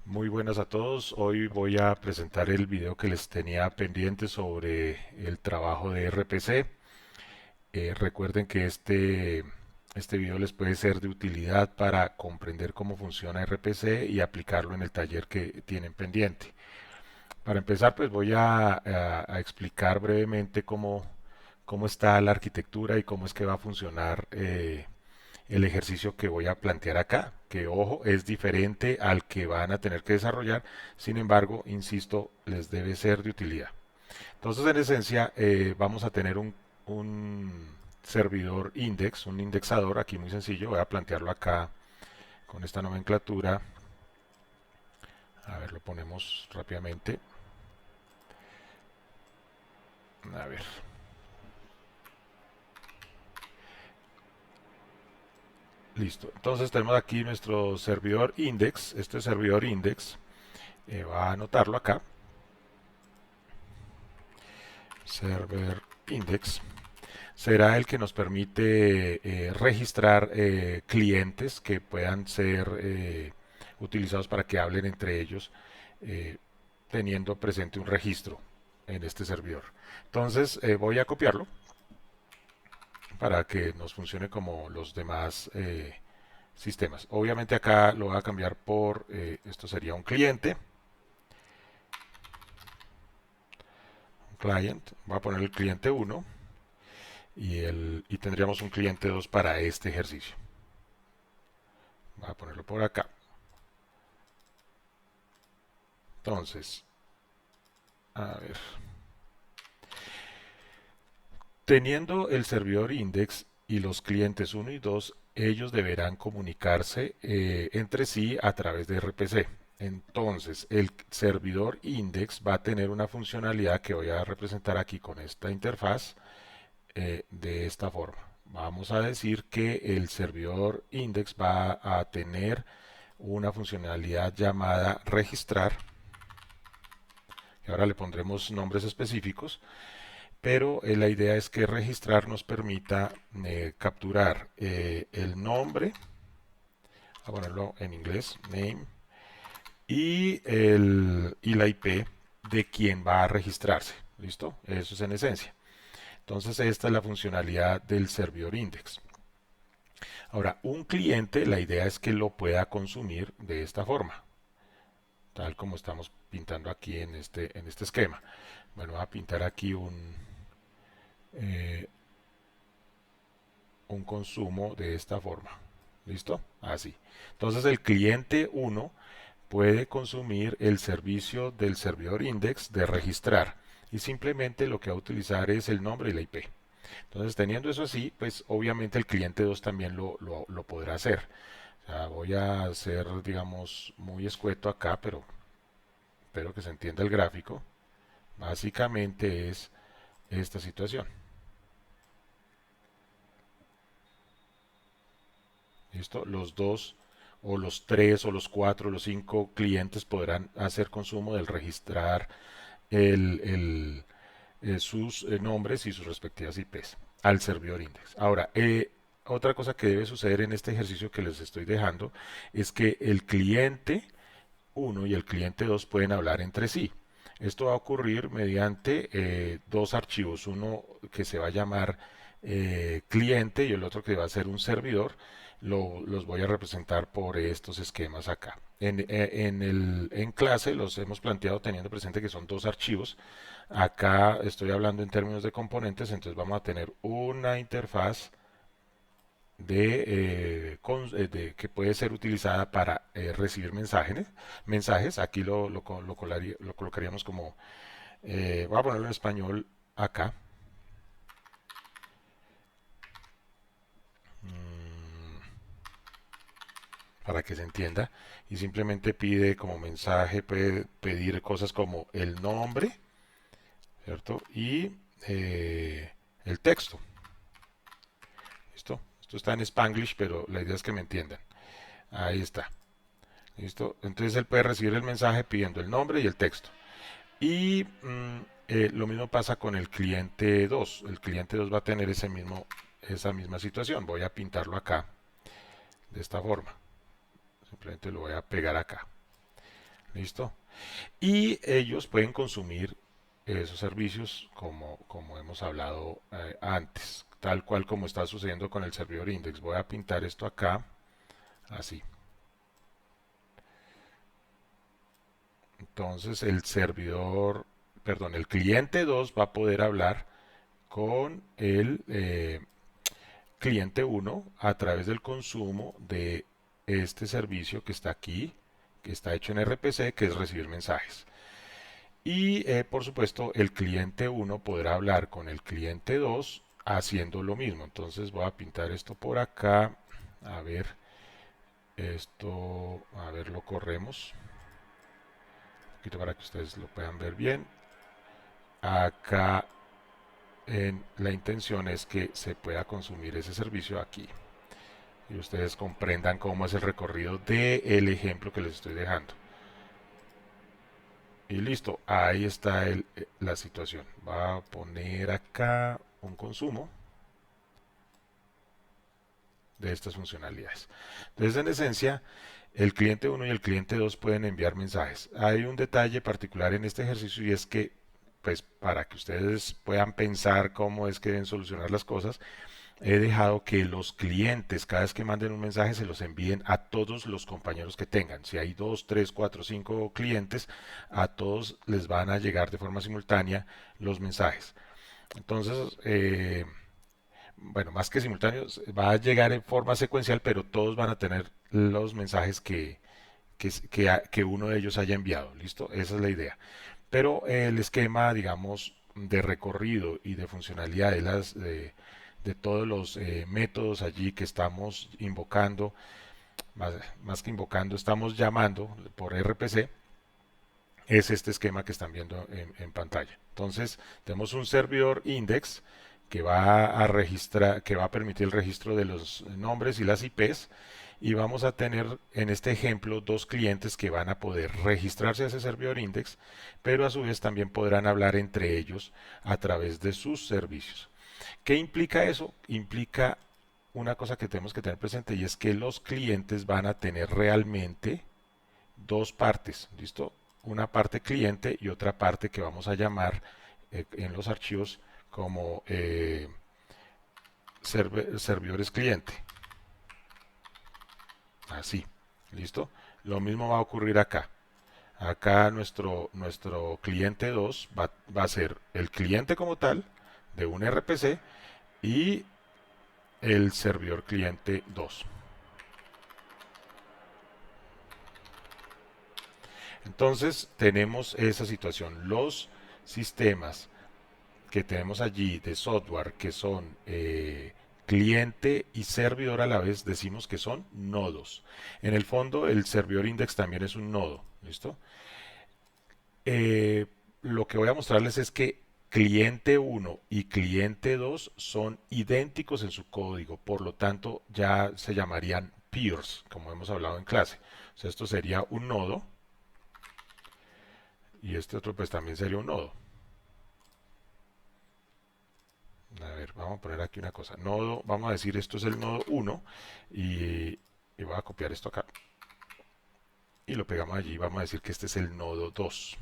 Muy buenas a todos. Hoy voy a presentar el video que les tenía pendiente sobre el trabajo de RPC. Recuerden que este video les puede ser de utilidad para comprender cómo funciona RPC y aplicarlo en el taller que tienen pendiente. Para empezar, pues voy a explicar brevemente cómo está la arquitectura y cómo es que va a funcionar el ejercicio que voy a plantear acá, que ojo, es diferente al que van a tener que desarrollar, sin embargo, insisto, les debe ser de utilidad. Entonces, en esencia, vamos a tener un servidor index, un indexador, aquí muy sencillo, voy a plantearlo acá con esta nomenclatura, a ver, lo ponemos rápidamente, a ver, listo. Entonces tenemos aquí nuestro servidor index, este servidor index, va a anotarlo acá, server index, será el que nos permite registrar clientes que puedan ser utilizados para que hablen entre ellos, eh, teniendo presente un registro en este servidor. Entonces voy a copiarlo para que nos funcione como los demás sistemas. Obviamente acá lo voy a cambiar por, esto sería un cliente, un client, voy a poner el cliente uno y tendríamos un cliente 2 para este ejercicio. Voy a ponerlo por acá. Entonces, a ver. Teniendo el servidor index y los clientes uno y 2, ellos deberán comunicarse entre sí a través de RPC. Entonces, el servidor index va a tener una funcionalidad que voy a representar aquí con esta interfaz de esta forma. Vamos a decir que el servidor index va a tener una funcionalidad llamada registrar, y ahora le pondremos nombres específicos, pero la idea es que registrar nos permita capturar el nombre, a ponerlo en inglés, name, y la IP de quien va a registrarse. ¿Listo? Eso es en esencia. Entonces esta es la funcionalidad del servidor index. Ahora, un cliente, la idea es que lo pueda consumir de esta forma, tal como estamos pintando aquí en este esquema. Bueno, voy a pintar aquí eh, un consumo de esta forma. ¿Listo? Así. Entonces el cliente uno puede consumir el servicio del servidor index de registrar y simplemente lo que va a utilizar es el nombre y la IP. Entonces teniendo eso así, pues obviamente el cliente 2 también lo podrá hacer. O sea, voy a ser, digamos, muy escueto acá, pero espero que se entienda el gráfico. Básicamente es esta situación. ¿Listo? Los dos o los tres o los cuatro o los cinco clientes podrán hacer consumo del registrar sus nombres y sus respectivas IPs al servidor index. Ahora, otra cosa que debe suceder en este ejercicio que les estoy dejando es que el cliente uno y el cliente 2 pueden hablar entre sí. Esto va a ocurrir mediante dos archivos, uno que se va a llamar cliente y el otro que va a ser un servidor. Los voy a representar por estos esquemas acá. En clase los hemos planteado teniendo presente que son dos archivos. Acá estoy hablando en términos de componentes, entonces vamos a tener una interfaz que puede ser utilizada para recibir mensajes. Aquí lo colocaríamos como, voy a ponerlo en español acá, para que se entienda, y simplemente pide como mensaje, puede pedir cosas como el nombre, ¿cierto? Y el texto. ¿Listo? Esto está en Spanglish, pero la idea es que me entiendan. Ahí está. ¿Listo? Entonces él puede recibir el mensaje pidiendo el nombre y el texto. Y lo mismo pasa con el cliente 2. El cliente 2 va a tener esa misma situación. Voy a pintarlo acá de esta forma. Simplemente lo voy a pegar acá. ¿Listo? Y ellos pueden consumir esos servicios como hemos hablado antes, tal cual como está sucediendo con el servidor index. Voy a pintar esto acá, así. Entonces el servidor, perdón, el cliente 2 va a poder hablar con el cliente uno a través del consumo de este servicio que está aquí, que está hecho en RPC, que es recibir mensajes. Y por supuesto el cliente uno podrá hablar con el cliente 2 haciendo lo mismo. Entonces voy a pintar esto por acá. A ver, esto, a ver, lo corremos. Un poquito para que ustedes lo puedan ver bien. Acá la intención es que se pueda consumir ese servicio aquí. Y ustedes comprendan cómo es el recorrido del ejemplo que les estoy dejando. Y listo, ahí está la situación. Va a poner acá un consumo de estas funcionalidades. Entonces, en esencia, el cliente uno y el cliente 2 pueden enviar mensajes. Hay un detalle particular en este ejercicio y es que, pues, para que ustedes puedan pensar cómo es que deben solucionar las cosas, he dejado que los clientes, cada vez que manden un mensaje, se los envíen a todos los compañeros que tengan. Si hay 2, 3, 4, 5 clientes, a todos les van a llegar de forma simultánea los mensajes. Entonces, bueno, más que simultáneos, va a llegar en forma secuencial, pero todos van a tener los mensajes que uno de ellos haya enviado. ¿Listo? Esa es la idea. Pero el esquema, digamos, de recorrido y de funcionalidad de todos los métodos allí que estamos invocando, más que invocando, estamos llamando por RPC, es este esquema que están viendo en pantalla. Entonces, tenemos un servidor index que va a registrar, que va a permitir el registro de los nombres y las IPs, y vamos a tener en este ejemplo dos clientes que van a poder registrarse a ese servidor index, pero a su vez también podrán hablar entre ellos a través de sus servicios. ¿Qué implica eso? Implica una cosa que tenemos que tener presente, y es que los clientes van a tener realmente dos partes, ¿listo? Una parte cliente y otra parte que vamos a llamar en los archivos como servidores cliente. Así, ¿listo? Lo mismo va a ocurrir acá. Acá nuestro cliente 2 va a ser el cliente como tal de un RPC y el servidor cliente 2. Entonces tenemos esa situación. Los sistemas que tenemos allí de software que son cliente y servidor a la vez, decimos que son nodos. En el fondo, el servidor index también es un nodo. ¿Listo? Eh, lo que voy a mostrarles es que cliente uno y cliente 2 son idénticos en su código, por lo tanto ya se llamarían peers, como hemos hablado en clase. O sea, esto sería un nodo y este otro pues también sería un nodo. A ver, vamos a poner aquí una cosa. Nodo, vamos a decir esto es el nodo 1 y voy a copiar esto acá y lo pegamos allí. Vamos a decir que este es el nodo 2.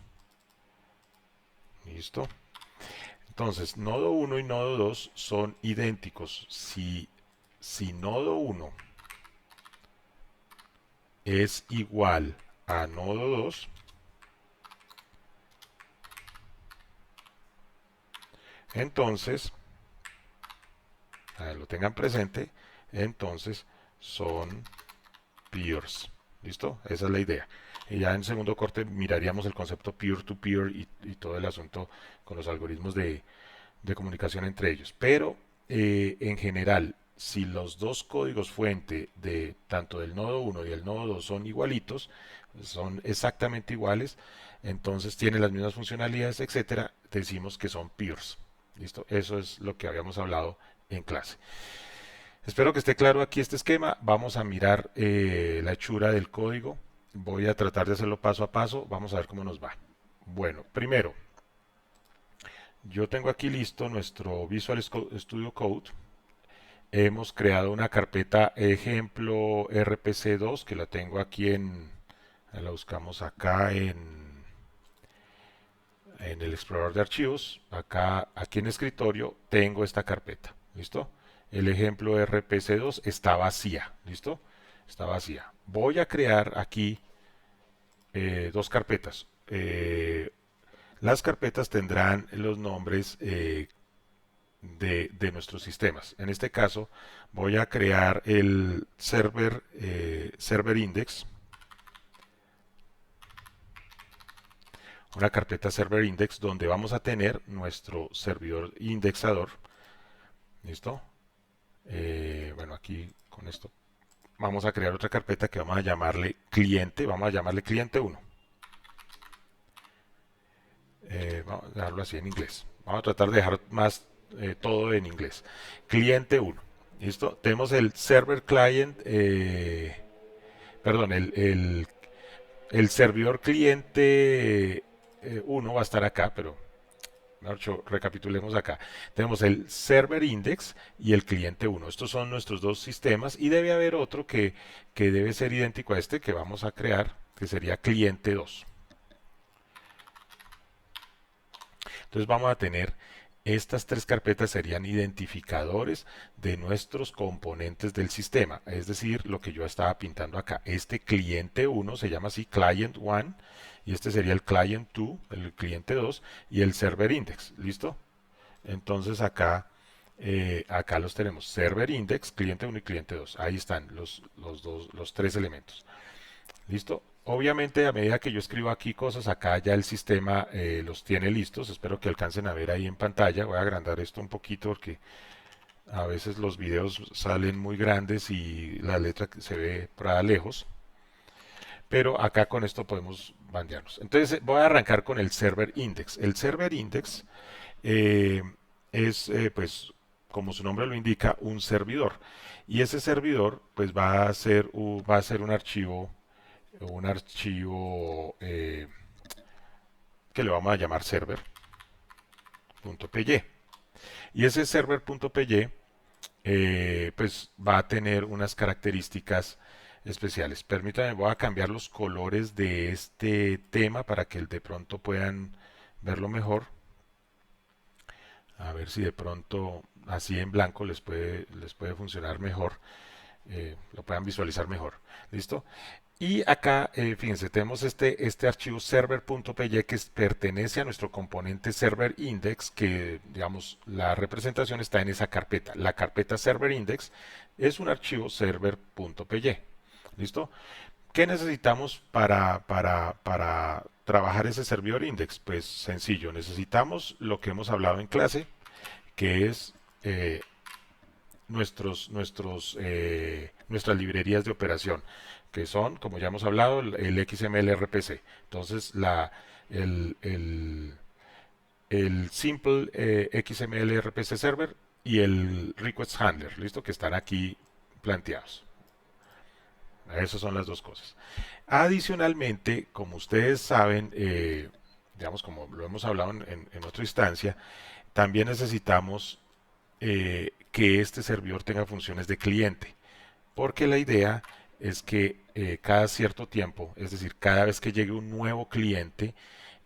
¿Listo? Entonces, nodo 1 y nodo 2 son idénticos. Si nodo 1 es igual a nodo 2, entonces, lo tengan presente, entonces son peers. ¿Listo? Esa es la idea. Y ya en segundo corte miraríamos el concepto peer-to-peer y todo el asunto con los algoritmos de comunicación entre ellos. Pero en general, si los dos códigos fuente de tanto del nodo 1 y el nodo 2 son igualitos, son exactamente iguales, entonces tienen las mismas funcionalidades, etcétera, decimos que son peers. ¿Listo? Eso es lo que habíamos hablado en clase. Espero que esté claro aquí este esquema. Vamos a mirar la hechura del código. Voy a tratar de hacerlo paso a paso. Vamos a ver cómo nos va. Bueno, primero, yo tengo aquí listo nuestro Visual Studio Code. Hemos creado una carpeta ejemplo RPC2 que la tengo aquí La buscamos acá en el explorador de archivos. Acá, aquí en escritorio, tengo esta carpeta. ¿Listo? El ejemplo RPC2 está vacía. ¿Listo? Está vacía. Voy a crear aquí dos carpetas. Las carpetas tendrán los nombres de nuestros sistemas. En este caso, voy a crear el server index, una carpeta server index donde vamos a tener nuestro servidor indexador. ¿Listo? Bueno, aquí con esto vamos a crear otra carpeta que vamos a llamarle cliente, vamos a llamarle cliente 1. Vamos a dejarlo así en inglés. Vamos a tratar de dejar más todo en inglés. Cliente 1. ¿Listo? Tenemos el server client, perdón, el servidor cliente 1 va a estar acá, pero mejor dicho, recapitulemos acá. Tenemos el server index y el cliente 1. Estos son nuestros dos sistemas y debe haber otro que debe ser idéntico a este que vamos a crear, que sería cliente 2. Entonces vamos a tener estas tres carpetas serían identificadores de nuestros componentes del sistema, es decir, lo que yo estaba pintando acá. Este cliente 1 se llama así client 1 y este sería el client 2, el cliente 2 y el server index. ¿Listo? Entonces acá los tenemos, server index, cliente 1 y cliente 2. Ahí están los tres elementos. ¿Listo? Obviamente, a medida que yo escribo aquí cosas, acá ya el sistema los tiene listos. Espero que alcancen a ver ahí en pantalla. Voy a agrandar esto un poquito porque a veces los videos salen muy grandes y la letra se ve para lejos. Pero acá con esto podemos bandearnos. Entonces voy a arrancar con el server index. El server index eh, es, pues, como su nombre lo indica, un servidor. Y ese servidor, pues, va a ser un archivo que le vamos a llamar server.py. Y ese server.py pues va a tener unas características especiales. Permítanme, voy a cambiar los colores de este tema para que de pronto puedan verlo mejor. A ver si de pronto así en blanco les puede funcionar mejor, lo puedan visualizar mejor. ¿Listo? Y acá, fíjense, tenemos este archivo server.py que pertenece a nuestro componente server index, que digamos la representación está en esa carpeta. La carpeta server index es un archivo server.py. ¿Listo? ¿Qué necesitamos para trabajar ese servidor index? Pues sencillo, necesitamos lo que hemos hablado en clase, que es nuestras librerías de operación, que son, como ya hemos hablado, el XML RPC. Entonces, el, el, el Simple XML RPC Server y el Request Handler, ¿listo? Que están aquí planteados. Esas son las dos cosas. Adicionalmente, como ustedes saben, digamos, como lo hemos hablado en otra instancia, también necesitamos que este servidor tenga funciones de cliente, porque la idea es que cada cierto tiempo, es decir, cada vez que llegue un nuevo cliente,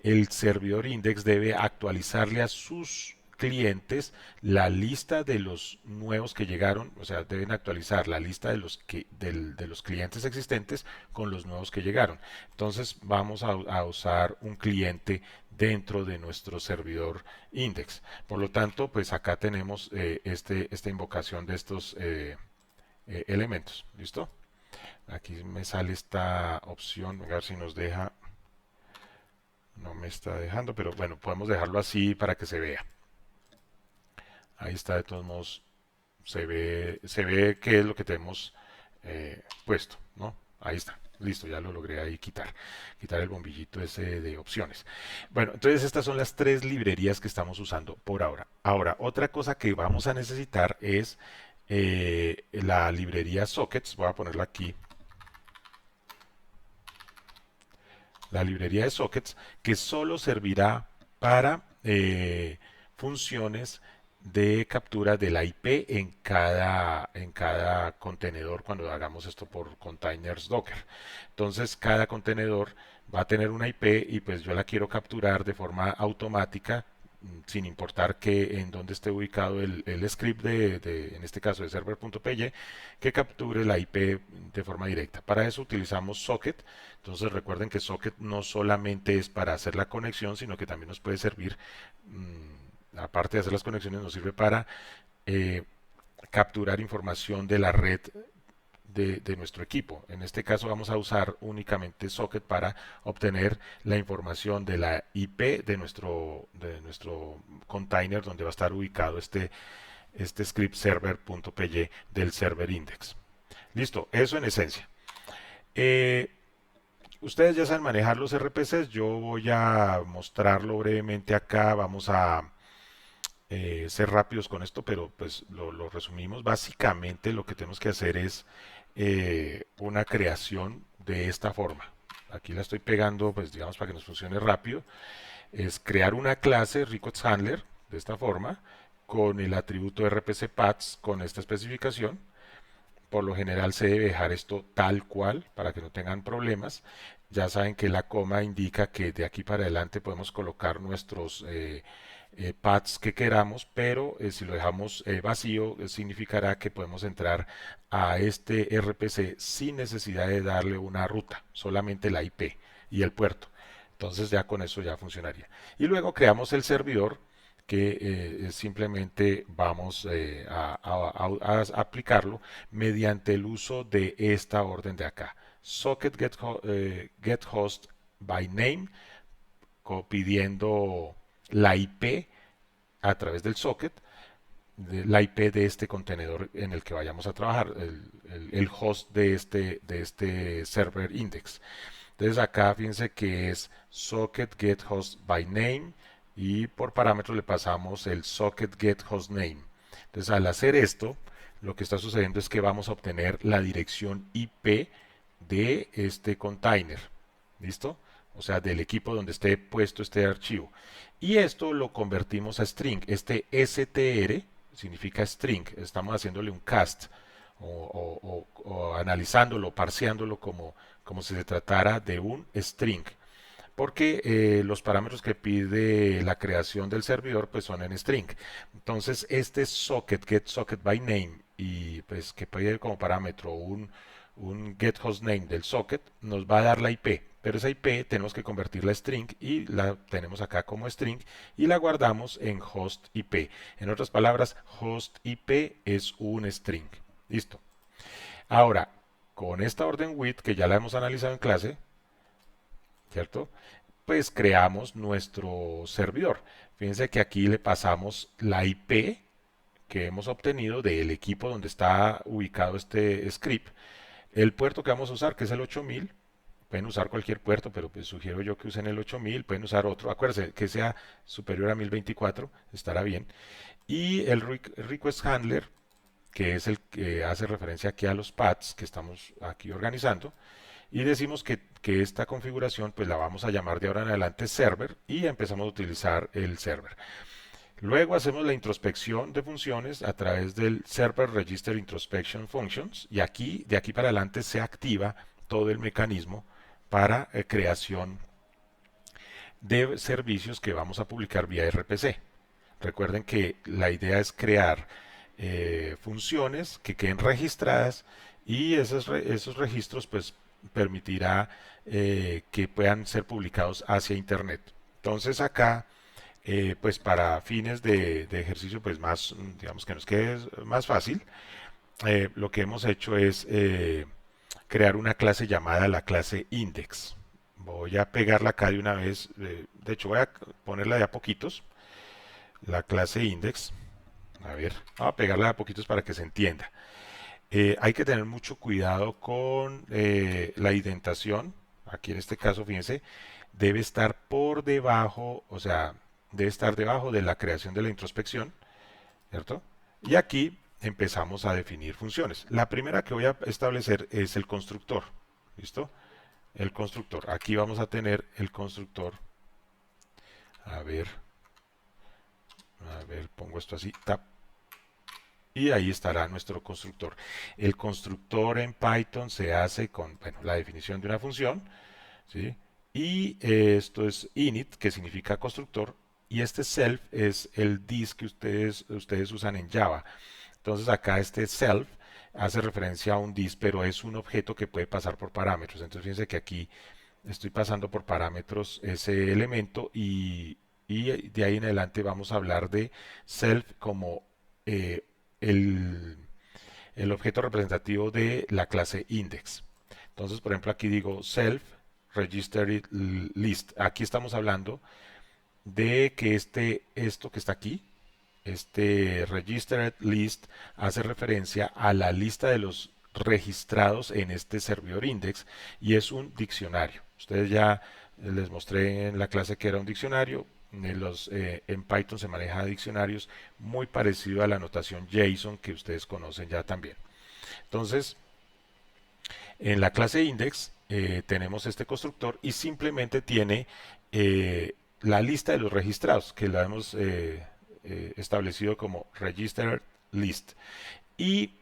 el servidor index debe actualizarle a sus clientes la lista de los nuevos que llegaron, o sea, deben actualizar la lista de los clientes existentes con los nuevos que llegaron. Entonces vamos a usar un cliente dentro de nuestro servidor index. Por lo tanto, pues acá tenemos esta invocación de estos elementos. ¿Listo? Aquí me sale esta opción, a ver si nos deja. No me está dejando, pero bueno, podemos dejarlo así para que se vea. Ahí está, de todos modos, se ve qué es lo que tenemos puesto, ¿no? Ahí está. Listo, ya lo logré ahí quitar el bombillito ese de opciones. Bueno, entonces estas son las tres librerías que estamos usando por ahora. Ahora, otra cosa que vamos a necesitar es la librería sockets. Voy a ponerla aquí. La librería de sockets que solo servirá para funciones de captura de la IP en cada contenedor cuando hagamos esto por containers Docker. Entonces cada contenedor va a tener una IP y pues yo la quiero capturar de forma automática sin importar que en dónde esté ubicado el script en este caso de server.py, que capture la IP de forma directa. Para eso utilizamos socket. Entonces recuerden que socket no solamente es para hacer la conexión, sino que también nos puede servir, aparte de hacer las conexiones, nos sirve para eh, capturar información de la red de nuestro equipo. En este caso vamos a usar únicamente Socket para obtener la información de la IP de nuestro container donde va a estar ubicado este script server.py del server index. Listo, eso en esencia. Eh, Ustedes ya saben manejar los RPCs, yo voy a mostrarlo brevemente acá, vamos a ser rápidos con esto, pero pues lo resumimos. Básicamente lo que tenemos que hacer es una creación de esta forma. Aquí la estoy pegando, pues digamos, para que nos funcione rápido. Es crear una clase request handler de esta forma con el atributo RPC paths con esta especificación. Por lo general se debe dejar esto tal cual para que no tengan problemas. Ya saben que la coma indica que de aquí para adelante podemos colocar nuestros paths que queramos, pero si lo dejamos vacío, significará que podemos entrar a este RPC sin necesidad de darle una ruta, solamente la IP y el puerto. Entonces ya con eso ya funcionaría. Y luego creamos el servidor que simplemente vamos a aplicarlo mediante el uso de esta orden de acá. Socket get host by name, pidiendo la IP a través del socket, la IP de este contenedor en el que vayamos a trabajar, el host de este server index. Entonces acá fíjense que es socket get host by name y por parámetro le pasamos el socket get host name. Entonces al hacer esto, lo que está sucediendo es que vamos a obtener la dirección IP de este container. ¿Listo? O sea, del equipo donde esté puesto este archivo. Y esto lo convertimos a string. Este str significa string. Estamos haciéndole un cast o analizándolo, parseándolo como si se tratara de un string. Porque los parámetros que pide la creación del servidor pues son en string. Entonces este socket, get socket by name, y pues que pide como parámetro un get host name del socket, nos va a dar la IP. Pero esa IP tenemos que convertirla a string y la tenemos acá como string y la guardamos en host IP. En otras palabras, host IP es un string. Listo. Ahora, con esta orden with, que ya la hemos analizado en clase, ¿cierto? Pues creamos nuestro servidor. Fíjense que aquí le pasamos la IP que hemos obtenido del equipo donde está ubicado este script, el puerto que vamos a usar, que es el 8000. Pueden usar cualquier puerto, pero pues sugiero yo que usen el 8000, pueden usar otro, acuérdense que sea superior a 1024, estará bien. Y el request handler, que es el que hace referencia aquí a los paths que estamos aquí organizando, y decimos que esta configuración pues la vamos a llamar de ahora en adelante server y empezamos a utilizar el server. Luego hacemos la introspección de funciones a través del Server Register Introspection Functions y aquí, de aquí para adelante se activa todo el mecanismo para creación de servicios que vamos a publicar vía RPC. Recuerden que la idea es crear funciones que queden registradas y esos registros pues permitirá que puedan ser publicados hacia internet. Entonces acá pues para fines de ejercicio pues más, digamos que nos quede más fácil, lo que hemos hecho es crear una clase llamada la clase index. Voy a pegarla acá de una vez, de hecho voy a ponerla de a poquitos, la clase index. A ver, vamos a pegarla de a poquitos para que se entienda. Hay que tener mucho cuidado con la indentación. Aquí en este caso, fíjense, debe estar por debajo, o sea, debe estar debajo de la creación de la introspección, ¿cierto? Y aquí empezamos a definir funciones. La primera que voy a establecer es el constructor, ¿listo? El constructor. Aquí vamos a tener el constructor. A ver, A ver, pongo esto así, tap, y ahí estará nuestro constructor. El constructor en Python se hace con, bueno, la definición de una función, ¿sí? Y esto es init, que significa constructor, y este self es el this que ustedes usan en Java. Entonces acá este self hace referencia a un this, pero es un objeto que puede pasar por parámetros. Entonces fíjense que aquí estoy pasando por parámetros ese elemento y de ahí en adelante vamos a hablar de self como eh, el, el objeto representativo de la clase index. Entonces, por ejemplo, aquí digo self registered list. Aquí estamos hablando de que esto que está aquí, este registered list, hace referencia a la lista de los registrados en este servidor index y es un diccionario. Ustedes ya les mostré en la clase que era un diccionario. En Python se maneja diccionarios muy parecido a la notación JSON que ustedes conocen ya también. Entonces, en la clase index tenemos este constructor y simplemente tiene la lista de los registrados, que la hemos establecido como registered list. Y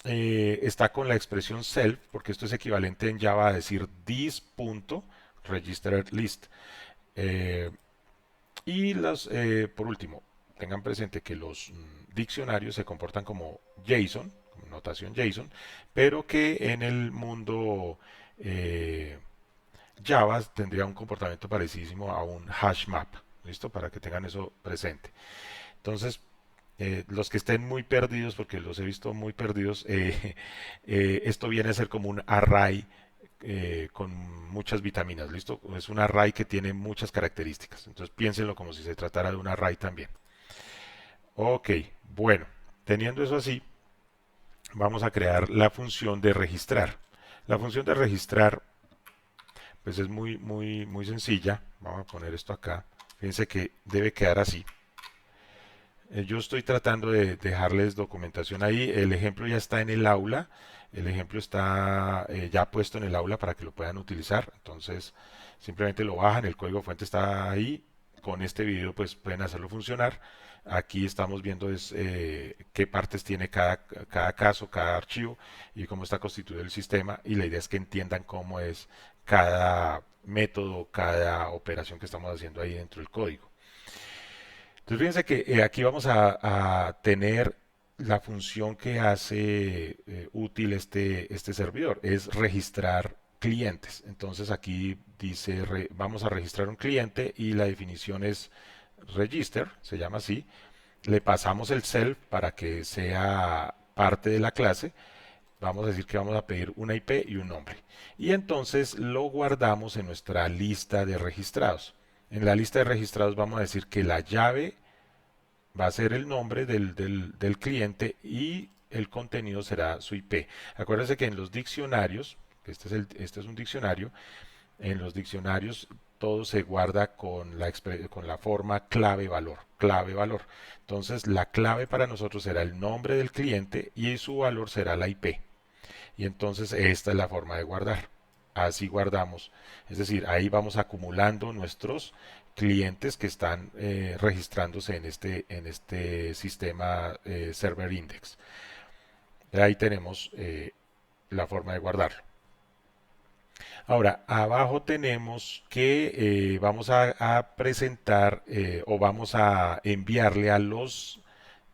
está con la expresión self, porque esto es equivalente en Java a decir this.registered list. Eh, por último, tengan presente que los diccionarios se comportan como JSON, como notación JSON, pero que en el mundo eh, Java tendría un comportamiento parecísimo a un hash map. ¿Listo? Para que tengan eso presente. Entonces, los que estén muy perdidos, porque los he visto muy perdidos, esto viene a ser como un array con muchas vitaminas, ¿listo? Es un array que tiene muchas características. Entonces piénsenlo como si se tratara de un array también. Ok, bueno, teniendo eso así, vamos a crear la función de registrar. La función de registrar, pues es muy sencilla. Vamos a poner esto acá. Fíjense que debe quedar así. Yo estoy tratando de dejarles documentación ahí. El ejemplo ya está en el aula. El ejemplo está ya puesto en el aula para que lo puedan utilizar. Entonces, simplemente lo bajan. El código fuente está ahí. Con este video, pues pueden hacerlo funcionar. Aquí estamos viendo qué partes tiene cada caso, cada archivo y cómo está constituido el sistema. Y la idea es que entiendan cómo es cada método, cada operación que estamos haciendo ahí dentro del código. Entonces fíjense que aquí vamos a tener la función que hace útil este servidor, es registrar clientes. Entonces aquí dice, vamos a registrar un cliente y la definición es register, se llama así. Le pasamos el self para que sea parte de la clase. Vamos a decir que vamos a pedir una IP y un nombre. Y entonces lo guardamos en nuestra lista de registrados. En la lista de registrados vamos a decir que la llave va a ser el nombre del cliente y el contenido será su IP. Acuérdense que en los diccionarios, este es un diccionario, en los diccionarios todo se guarda con la forma clave valor, clave valor. Entonces la clave para nosotros será el nombre del cliente y su valor será la IP. Y entonces esta es la forma de guardar. Así guardamos. Es decir, ahí vamos acumulando nuestros clientes que están registrándose en este sistema Server Index. Ahí tenemos la forma de guardarlo. Ahora, abajo tenemos que vamos a presentar o vamos a enviarle a los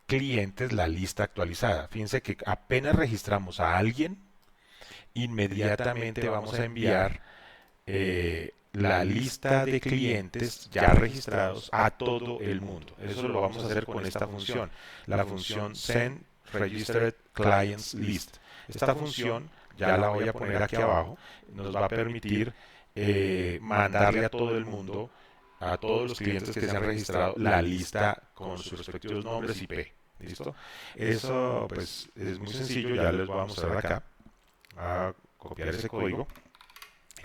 clientes la lista actualizada. Fíjense que apenas registramos a alguien, inmediatamente vamos a enviar la lista de clientes ya registrados a todo el mundo. Eso lo vamos a hacer con esta función, la función send registered clients list. Esta función, ya la voy a poner aquí abajo, nos va a permitir mandarle a todo el mundo, a todos los clientes que se han registrado, la lista con sus respectivos nombres y IP. ¿Listo? Eso pues es muy sencillo, ya les voy a mostrar acá. A copiar ese código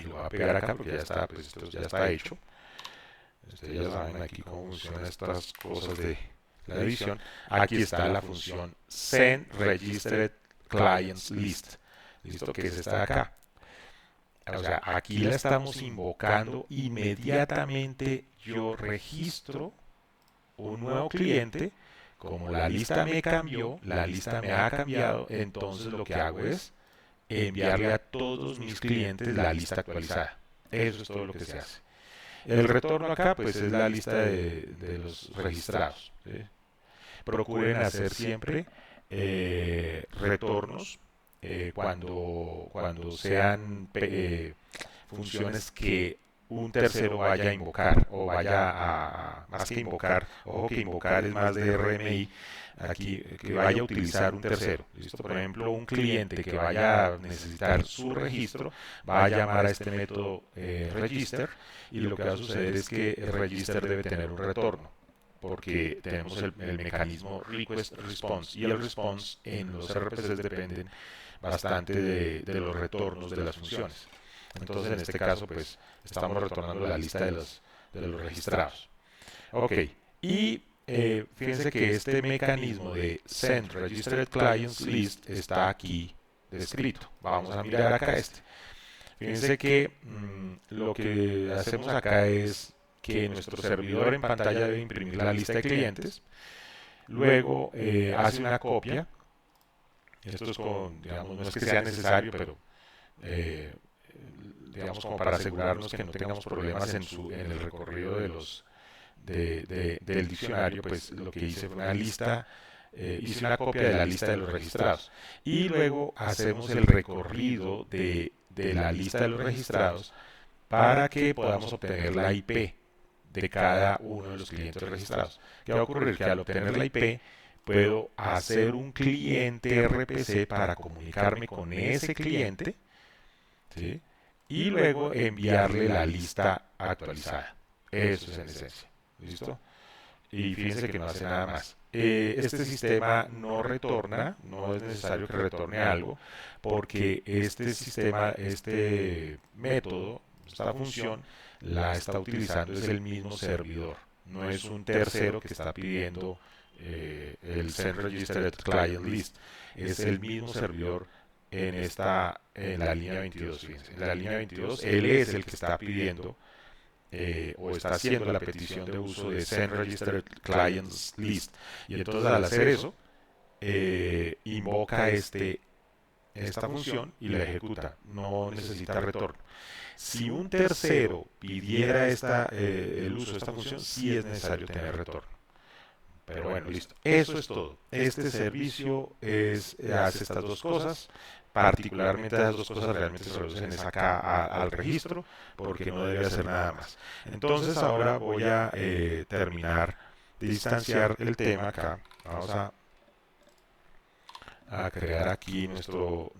y lo voy a pegar acá porque ya está, pues esto ya está hecho. Ustedes ya saben aquí cómo funcionan estas cosas de la edición. Aquí está la función send registered clients list. Listo, que es esta de acá. O sea, aquí la estamos invocando inmediatamente. Yo registro un nuevo cliente, como la lista me cambió, la lista me ha cambiado, entonces lo que hago es enviarle a todos mis clientes la lista actualizada. Eso es todo lo que se hace. El retorno acá, pues es la lista de los registrados, ¿sí? Procuren hacer siempre retornos cuando sean funciones que un tercero vaya a invocar o vaya más que invocar, ojo que invocar es más de RMI, aquí que vaya a utilizar un tercero. ¿Listo? Por ejemplo, un cliente que vaya a necesitar su registro va a llamar a este método register, y lo que va a suceder es que el register debe tener un retorno, porque tenemos el mecanismo request response, y el response en los RPCs dependen bastante de los retornos de las funciones. Entonces, en este caso, pues estamos retornando la lista de los registrados. Ok, y fíjense que este mecanismo de send registered clients list está aquí descrito. Vamos a mirar acá este. Fíjense que lo que hacemos acá es que nuestro servidor en pantalla debe imprimir la lista de clientes, luego hace una copia. Esto es digamos, no es que sea necesario, pero eh, digamos como para asegurarnos que no tengamos problemas en el recorrido del diccionario, pues lo que hice fue una lista, hice una copia de la lista de los registrados, y luego hacemos el recorrido de la lista de los registrados para que podamos obtener la IP de cada uno de los clientes registrados. ¿Qué va a ocurrir? Que al obtener la IP puedo hacer un cliente RPC para comunicarme con ese cliente, ¿sí? Y luego enviarle la lista actualizada. Eso es en esencia. ¿Listo? Y fíjense que no hace nada más. Este sistema no retorna, no es necesario que retorne algo, porque este sistema, este método, esta función, la está utilizando es el mismo servidor. No es un tercero que está pidiendo el send registered client list. Es el mismo servidor en la línea 22. Fíjense. En la línea 22, él es el que está pidiendo o está haciendo la petición de uso de send registered clients list, y entonces al hacer eso invoca esta función y la ejecuta, no necesita retorno. Si un tercero pidiera el uso de esta función, sí es necesario tener retorno. Pero bueno, listo. Eso es todo. Este servicio hace estas dos cosas. Particularmente esas dos cosas realmente se reducen acá al registro, porque no debe hacer nada más. Entonces ahora voy a terminar de distanciar el tema acá. Vamos a crear aquí nuestro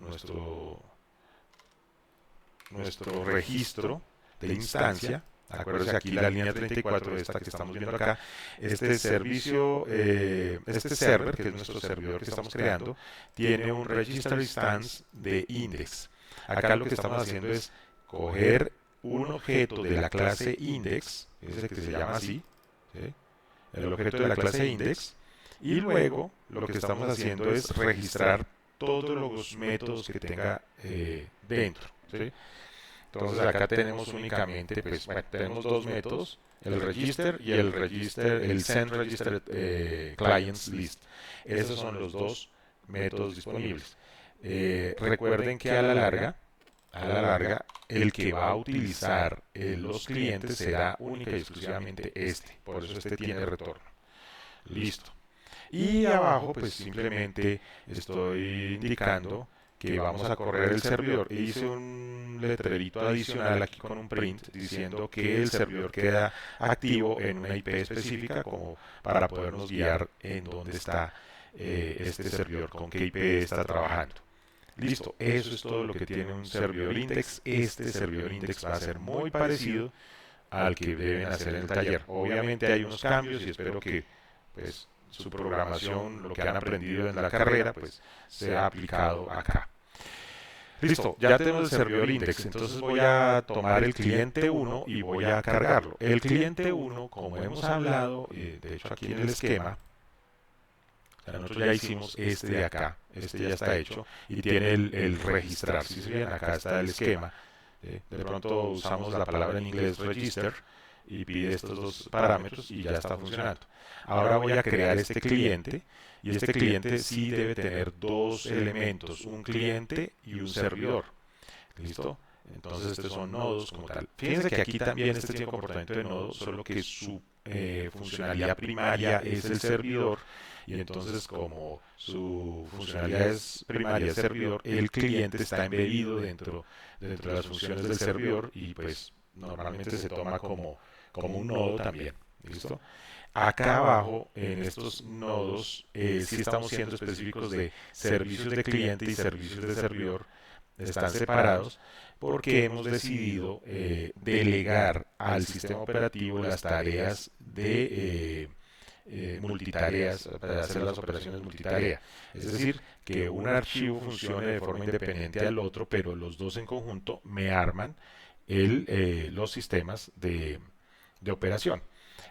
registro de instancia. Acuérdense aquí la línea 34, esta que estamos viendo acá, este servicio, este server, que es nuestro servidor que estamos creando, tiene un register instance de index. Acá lo que estamos haciendo es coger un objeto de la clase index, ese que se llama así, ¿sí? El objeto de la clase index, y luego lo que estamos haciendo es registrar todos los métodos que tenga dentro, ¿sí? Entonces acá tenemos únicamente, pues, bueno, tenemos dos métodos, el register y el send registered clients list. Esos son los dos métodos disponibles. Recuerden que a la larga, el que va a utilizar los clientes será única y exclusivamente este. Por eso este tiene retorno. Listo. Y abajo, pues simplemente estoy indicando que vamos a correr el servidor. Hice un letrerito adicional aquí con un print diciendo que el servidor queda activo en una IP específica, como para podernos guiar en dónde está este servidor, con qué IP está trabajando. Listo, eso es todo lo que tiene un servidor index. Este servidor index va a ser muy parecido al que deben hacer en el taller. Obviamente hay unos cambios y espero que, pues, su programación, lo que han aprendido en la carrera, pues sea aplicado acá. Listo, ya tenemos el servidor index, entonces voy a tomar el cliente 1 y voy a cargarlo. El cliente 1, como hemos hablado, de hecho aquí en el esquema, nosotros ya hicimos este de acá, este ya está hecho y tiene el registrar. Si se ven, acá está el esquema. De pronto usamos la palabra en inglés register, y pide estos dos parámetros y ya está funcionando. Ahora voy a crear este cliente y este cliente sí debe tener dos elementos, un cliente y un servidor. ¿Listo? Entonces estos son nodos como tal. Fíjense que aquí también este tiene comportamiento de nodo, solo que su funcionalidad primaria es el servidor y entonces como su funcionalidad es primaria es servidor, el cliente está embebido dentro de las funciones del servidor y pues normalmente se toma como un nodo también. ¿Listo? Acá abajo, en estos nodos, sí estamos siendo específicos de servicios de cliente y servicios de servidor, están separados porque hemos decidido delegar al sistema operativo las tareas de multitareas para hacer las operaciones multitarea. Es decir, que un archivo funcione de forma independiente al otro, pero los dos en conjunto me arman los sistemas de operación.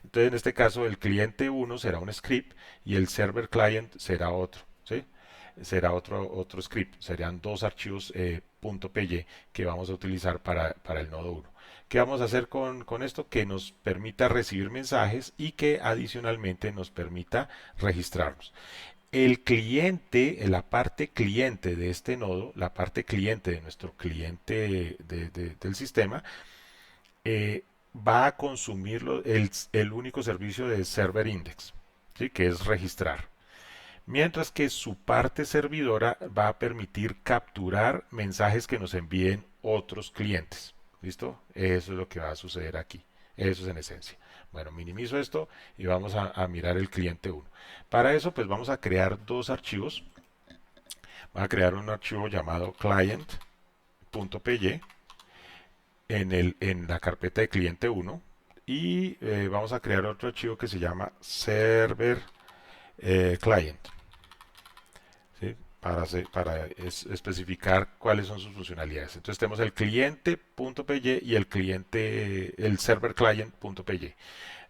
Entonces, en este caso, el cliente uno será un script y el server client será otro. ¿Sí? Será otro script, serían dos archivos .py que vamos a utilizar para el nodo uno. ¿Qué vamos a hacer con esto? Que nos permita recibir mensajes y que adicionalmente nos permita registrarnos. El cliente, la parte cliente de este nodo, la parte cliente de nuestro cliente del sistema, eh, va a consumir el único servicio de server index, ¿sí? Que es registrar. Mientras que su parte servidora va a permitir capturar mensajes que nos envíen otros clientes. ¿Listo? Eso es lo que va a suceder aquí. Eso es en esencia. Bueno, minimizo esto y vamos a mirar el cliente uno. Para eso, pues vamos a crear dos archivos. Vamos a crear un archivo llamado client.py en la carpeta de cliente uno y vamos a crear otro archivo que se llama server client. ¿Sí? Para especificar cuáles son sus funcionalidades. Entonces tenemos el cliente.py y el server client.py.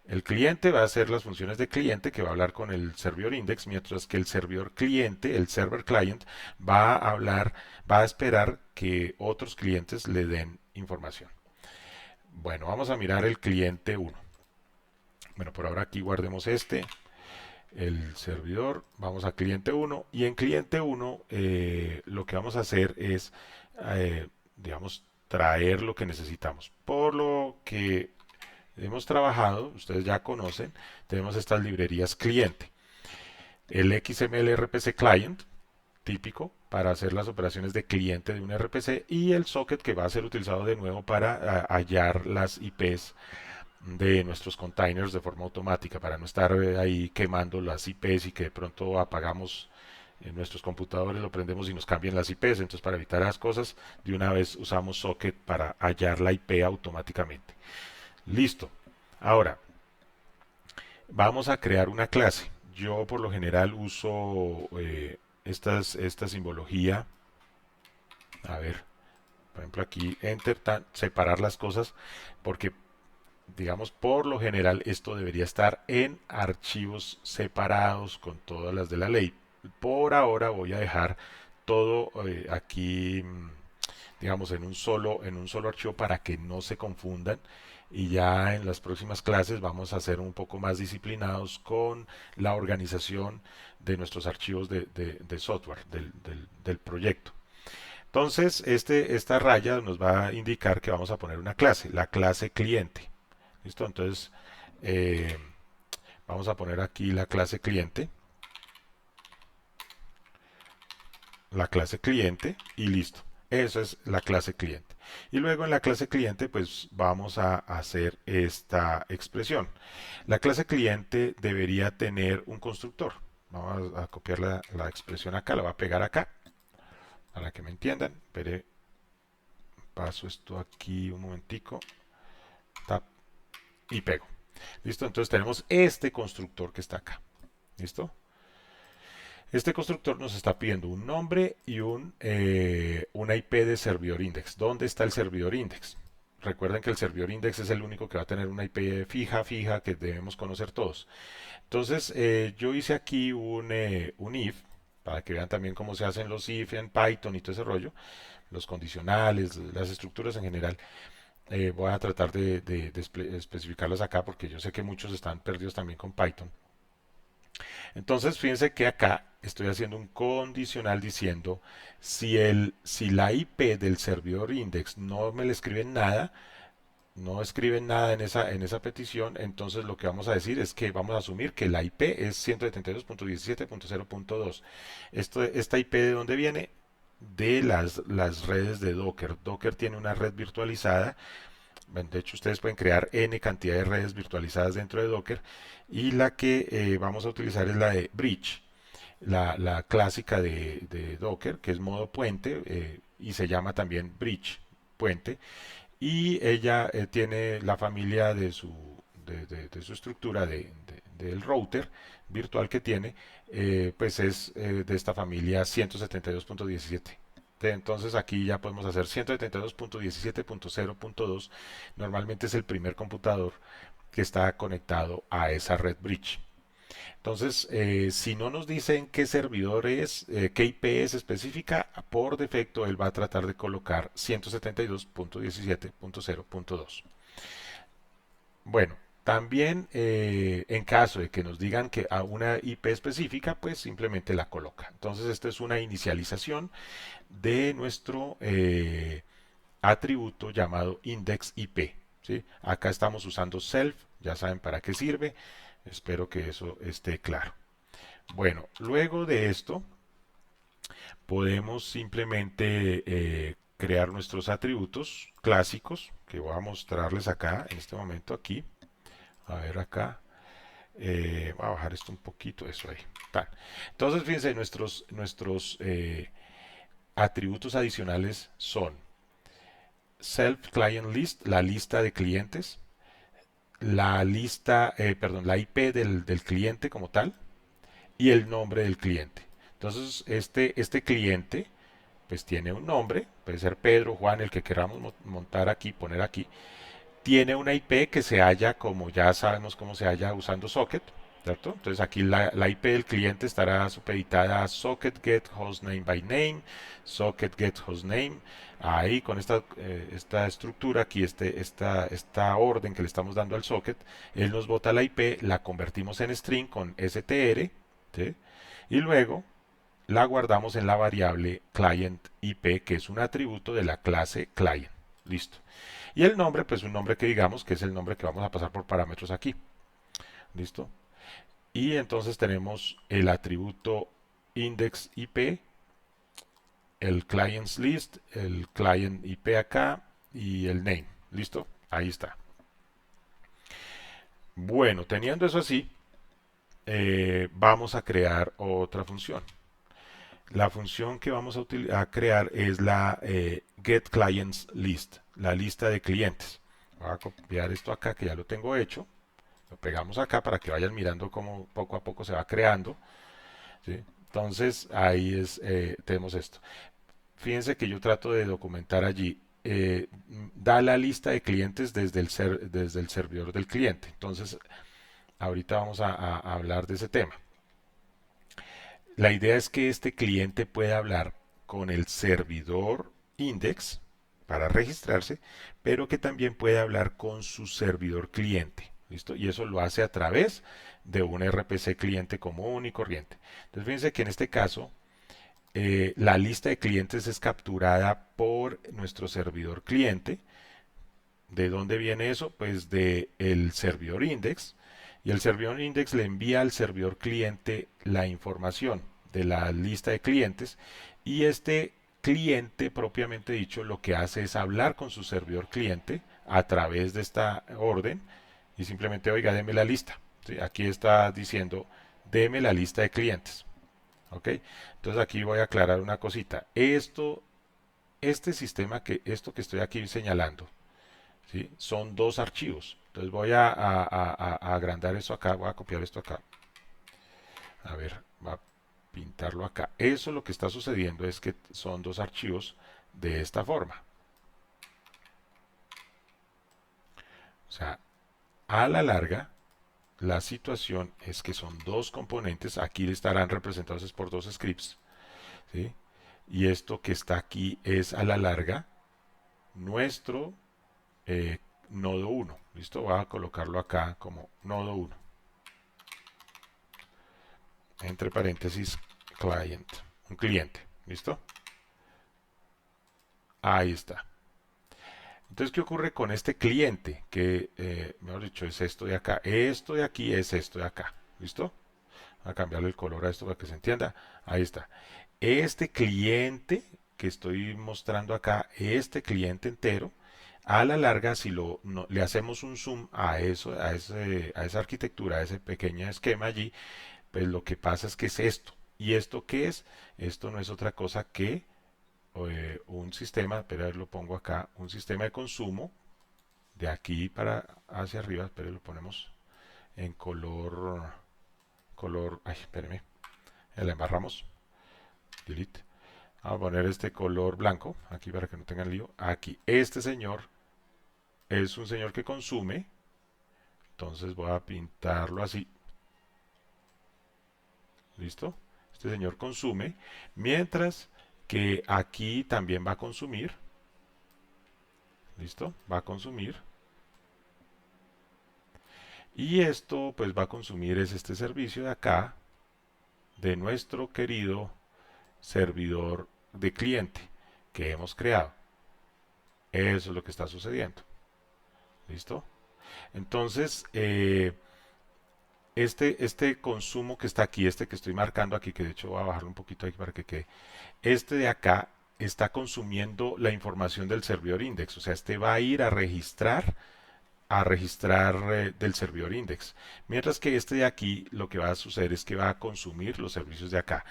El cliente va a hacer las funciones de cliente que va a hablar con el servidor index, mientras que el servidor cliente, el server client, va a esperar que otros clientes le den información. Bueno, vamos a mirar el cliente uno. Bueno, por ahora aquí guardemos el servidor, vamos a cliente uno y en cliente uno lo que vamos a hacer es, digamos, traer lo que necesitamos. Por lo que hemos trabajado, ustedes ya conocen, tenemos estas librerías cliente. El XML RPC Client, típico para hacer las operaciones de cliente de un RPC y el socket que va a ser utilizado de nuevo para hallar las IPs de nuestros containers de forma automática para no estar ahí quemando las IPs y que de pronto apagamos en nuestros computadores, lo prendemos y nos cambian las IPs. Entonces, para evitar las cosas, de una vez usamos socket para hallar la IP automáticamente. Listo. Ahora, vamos a crear una clase. Yo por lo general uso esta simbología. A ver, por ejemplo aquí, enter, separar las cosas, porque digamos, por lo general esto debería estar en archivos separados con todas las de la ley. Por ahora voy a dejar todo aquí, digamos, en un solo archivo para que no se confundan. Y ya en las próximas clases vamos a ser un poco más disciplinados con la organización de nuestros archivos de software, del proyecto. Entonces, esta raya nos va a indicar que vamos a poner una clase, la clase cliente. ¿Listo? Entonces, eh, vamos a poner aquí la clase cliente y listo. Eso es la clase cliente. Y luego en la clase cliente, pues vamos a hacer esta expresión. La clase cliente debería tener un constructor. Vamos a copiar la expresión acá, la voy a pegar acá, para que me entiendan. Pero paso esto aquí un momentico. Tap y pego. ¿Listo? Entonces tenemos este constructor que está acá. ¿Listo? Este constructor nos está pidiendo un nombre y una IP de servidor index. ¿Dónde está el servidor index? Recuerden que el servidor index es el único que va a tener una IP fija que debemos conocer todos. Entonces, yo hice aquí un if, para que vean también cómo se hacen los if en Python y todo ese rollo, los condicionales, las estructuras en general. Voy a tratar de especificarlas acá porque yo sé que muchos están perdidos también con Python. Entonces, fíjense que acá estoy haciendo un condicional diciendo si la IP del servidor index no me le escriben nada, no escriben nada en esa petición, entonces lo que vamos a decir es que vamos a asumir que la IP es 172.17.0.2. Esta IP de dónde viene? De las redes de Docker. Docker tiene una red virtualizada. Bueno, de hecho, ustedes pueden crear n cantidad de redes virtualizadas dentro de Docker y la que vamos a utilizar es la de Bridge, la clásica de Docker, que es modo puente y se llama también Bridge puente. Y ella tiene la familia de su estructura del router virtual que tiene, pues es de esta familia 172.17. Entonces aquí ya podemos hacer 172.17.0.2. Normalmente es el primer computador que está conectado a esa red bridge. Entonces, si no nos dicen qué servidor es, qué IP es específica, por defecto él va a tratar de colocar 172.17.0.2. Bueno, también en caso de que nos digan que a una IP específica, pues simplemente la coloca. Entonces, esta es una inicialización de nuestro atributo llamado index IP. ¿Sí? Acá estamos usando self, ya saben para qué sirve. Espero que eso esté claro. Bueno, luego de esto podemos simplemente crear nuestros atributos clásicos que voy a mostrarles acá en este momento aquí. A ver acá. Voy a bajar esto un poquito, eso ahí. Tan. Entonces, fíjense, nuestros atributos adicionales son self client list, la lista de clientes, la lista, perdón, la IP del cliente como tal y el nombre del cliente. Entonces, este cliente pues tiene un nombre, puede ser Pedro, Juan, el que queramos montar aquí, poner aquí. Tiene una IP que se halla, como ya sabemos cómo se halla usando socket, ¿cierto? Entonces aquí la IP del cliente estará supeditada a socket get hostname by name, socket get hostname. Ahí con esta estructura aquí, esta orden que le estamos dando al socket, él nos bota la IP, la convertimos en string con str, ¿sí? Y luego la guardamos en la variable client IP, que es un atributo de la clase client. Listo. Y el nombre, pues un nombre que digamos que es el nombre que vamos a pasar por parámetros aquí. Listo. Y entonces tenemos el atributo index IP, el clients list, el client IP acá y el name. Listo. Ahí está. Bueno, teniendo eso así, vamos a crear otra función. La función que vamos a crear es la getClientsList, la lista de clientes. Voy a copiar esto acá que ya lo tengo hecho. Lo pegamos acá para que vayan mirando cómo poco a poco se va creando. ¿Sí? Entonces ahí tenemos esto. Fíjense que yo trato de documentar allí. Da la lista de clientes desde el servidor del cliente. Entonces ahorita vamos a hablar de ese tema. La idea es que este cliente pueda hablar con el servidor index para registrarse, pero que también puede hablar con su servidor cliente. ¿Listo? Y eso lo hace a través de un RPC cliente común y corriente. Entonces fíjense que en este caso la lista de clientes es capturada por nuestro servidor cliente. ¿De dónde viene eso? Pues del servidor index. Y el servidor index le envía al servidor cliente la información de la lista de clientes. Y este cliente propiamente dicho lo que hace es hablar con su servidor cliente a través de esta orden y simplemente, oiga, deme la lista. ¿Sí? Aquí está diciendo, deme la lista de clientes. ¿Ok? Entonces aquí voy a aclarar una cosita. Este sistema esto que estoy aquí señalando, ¿sí? Son dos archivos. Entonces voy a agrandar eso acá, voy a copiar esto acá. A ver, va a pintarlo acá. Eso lo que está sucediendo es que son dos archivos de esta forma. O sea, a la larga, la situación es que son dos componentes. Aquí estarán representados por dos scripts, ¿sí? Y esto que está aquí es a la larga nuestro nodo 1. ¿Listo? Voy a colocarlo acá como nodo 1. Entre paréntesis, client. Un cliente. ¿Listo? Ahí está. Entonces, ¿qué ocurre con este cliente? Que, mejor dicho, es esto de acá. Esto de aquí es esto de acá. ¿Listo? Voy a cambiarle el color a esto para que se entienda. Ahí está. Este cliente que estoy mostrando acá, este cliente entero, a la larga, si le hacemos un zoom a eso, a esa arquitectura, a ese pequeño esquema allí, pues lo que pasa es que es esto. ¿Y esto qué es? Esto no es otra cosa que un sistema, pero lo pongo acá, un sistema de consumo de aquí para hacia arriba, pero lo ponemos en color, ay, espérame, la embarramos, delete. Vamos a poner este color blanco, aquí para que no tengan lío. Aquí, este señor es un señor que consume, entonces voy a pintarlo así, ¿listo? Este señor consume, mientras que aquí también va a consumir, ¿listo? Va a consumir. Y esto pues va a consumir es este servicio de acá, de nuestro querido servidor de cliente que hemos creado. Eso es lo que está sucediendo. ¿Listo? Entonces, este consumo que está aquí, este que estoy marcando aquí, que de hecho voy a bajarlo un poquito aquí para que quede, este de acá está consumiendo la información del servidor index. O sea, este va a ir a registrar del servidor index. Mientras que este de aquí lo que va a suceder es que va a consumir los servicios de acá.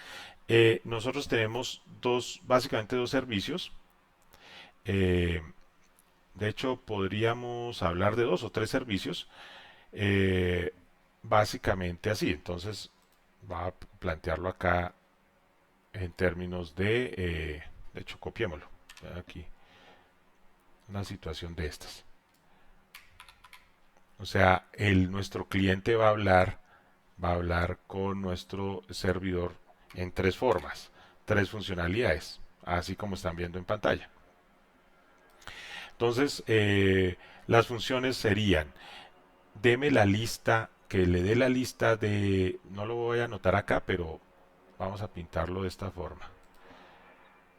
Nosotros tenemos básicamente dos servicios. Eh, de hecho, podríamos hablar de dos o tres servicios. eh, Básicamente así. Entonces, va a plantearlo acá en términos de hecho, copiémoslo. Aquí, una situación de estas. O sea, nuestro cliente va a hablar con nuestro servidor en tres formas, tres funcionalidades, así como están viendo en pantalla. Entonces, las funciones serían, deme la lista, que le dé la lista de, no lo voy a anotar acá, pero vamos a pintarlo de esta forma.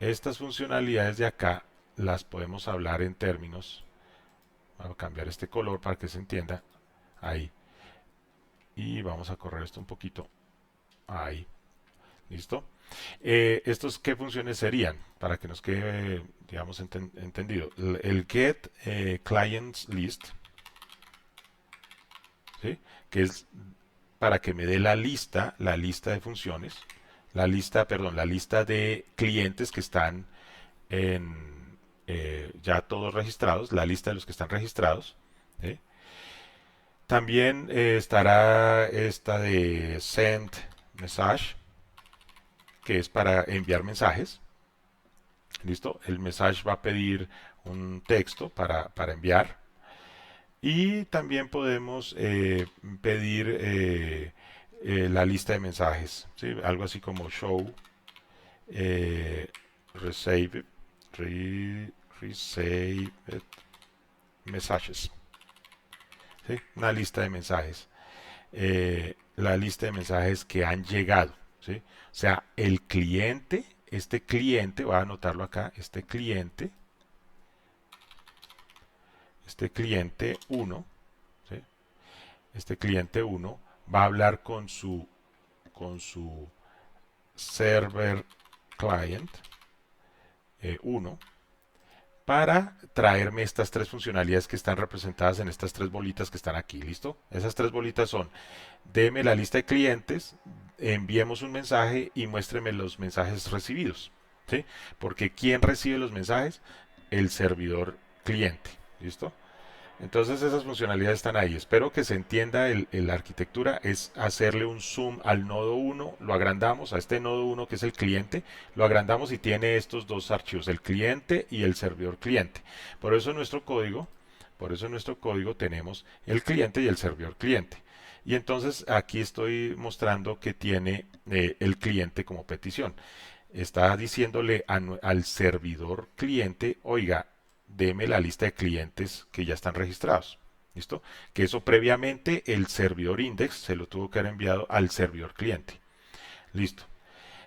Estas funcionalidades de acá las podemos hablar en términos, vamos a cambiar este color para que se entienda, ahí. Y vamos a correr esto un poquito, ahí. ¿Listo? ¿Estos qué funciones serían? Para que nos quede, digamos, entendido. El get clients list, ¿sí? Que es para que me dé la lista de funciones, la lista de clientes que están ya todos registrados, la lista de los que están registrados. ¿Sí? También estará esta de send message, que es para enviar mensajes. ¿Listo? El message va a pedir un texto para enviar. Y también podemos pedir la lista de mensajes. ¿Sí? Algo así como show receive, receive messages. ¿Sí? Una lista de mensajes. La lista de mensajes que han llegado. ¿Sí? O sea, el cliente, este cliente, voy a anotarlo acá, este cliente 1, ¿sí? Este cliente 1 va a hablar con su server client 1 para traerme estas tres funcionalidades que están representadas en estas tres bolitas que están aquí, ¿listo? Esas tres bolitas son, deme la lista de clientes, enviemos un mensaje y muéstreme los mensajes recibidos, ¿sí? Porque ¿quién recibe los mensajes? El servidor cliente, ¿listo? Entonces esas funcionalidades están ahí. Espero que se entienda la arquitectura. Es hacerle un zoom al nodo 1, lo agrandamos a este nodo 1 que es el cliente, lo agrandamos y tiene estos dos archivos, el cliente y el servidor cliente. Por eso en nuestro código, tenemos el cliente y el servidor cliente. Y entonces aquí estoy mostrando que tiene el cliente como petición. Está diciéndole al servidor cliente, oiga, deme la lista de clientes que ya están registrados. ¿Listo? Que eso previamente el servidor index se lo tuvo que haber enviado al servidor cliente. Listo.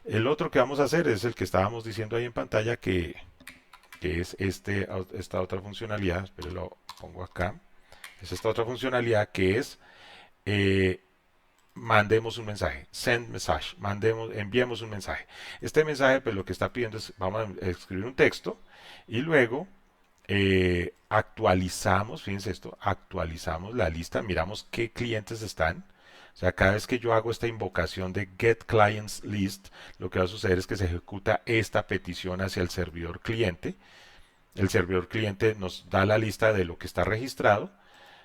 El otro que vamos a hacer es el que estábamos diciendo ahí en pantalla que es esta otra funcionalidad. Espero lo pongo acá. Es esta otra funcionalidad que es eh, mandemos un mensaje, send message, enviemos un mensaje. Este mensaje, pues lo que está pidiendo es, vamos a escribir un texto y luego actualizamos, fíjense esto, actualizamos la lista, miramos qué clientes están. O sea, cada vez que yo hago esta invocación de get clients list, lo que va a suceder es que se ejecuta esta petición hacia el servidor cliente. El servidor cliente nos da la lista de lo que está registrado,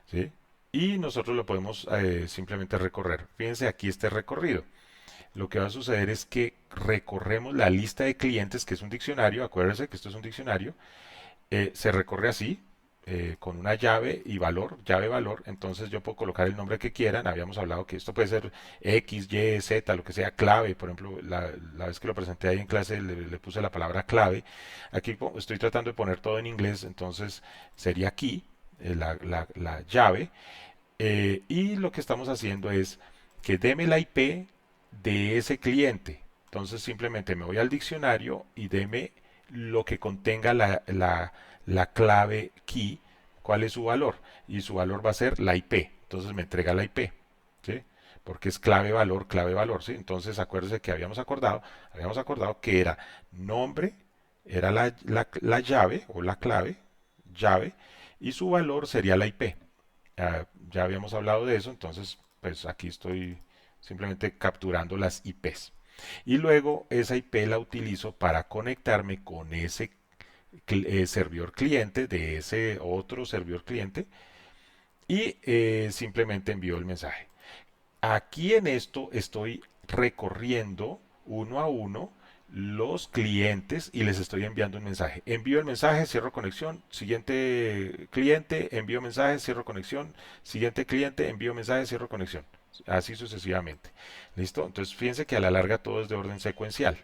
¿sí? Y nosotros lo podemos simplemente recorrer. Fíjense aquí este recorrido. Lo que va a suceder es que recorremos la lista de clientes, que es un diccionario, acuérdense que esto es un diccionario, se recorre así, con una llave y valor, llave valor, entonces yo puedo colocar el nombre que quieran, habíamos hablado que esto puede ser X, Y, Z, lo que sea, clave, por ejemplo, la vez que lo presenté ahí en clase le puse la palabra clave, aquí estoy tratando de poner todo en inglés, entonces sería aquí la llave, y lo que estamos haciendo es que deme la IP de ese cliente, entonces simplemente me voy al diccionario y deme lo que contenga la clave key, cuál es su valor. Y su valor va a ser la IP. Entonces me entrega la IP. ¿Sí? Porque es clave, valor. ¿Sí? Entonces acuérdense que habíamos acordado que era nombre, era la llave o la clave, llave, y su valor sería la IP. Ya habíamos hablado de eso, entonces pues aquí estoy simplemente capturando las IPs. Y luego esa IP la utilizo para conectarme con ese servidor cliente de ese otro servidor cliente y simplemente envío el mensaje. Aquí en esto estoy recorriendo uno a uno los clientes y les estoy enviando un mensaje. Envío el mensaje, cierro conexión, siguiente cliente, envío mensaje, cierro conexión, siguiente cliente, envío mensaje, cierro conexión. Así sucesivamente. ¿Listo? Entonces fíjense que a la larga todo es de orden secuencial.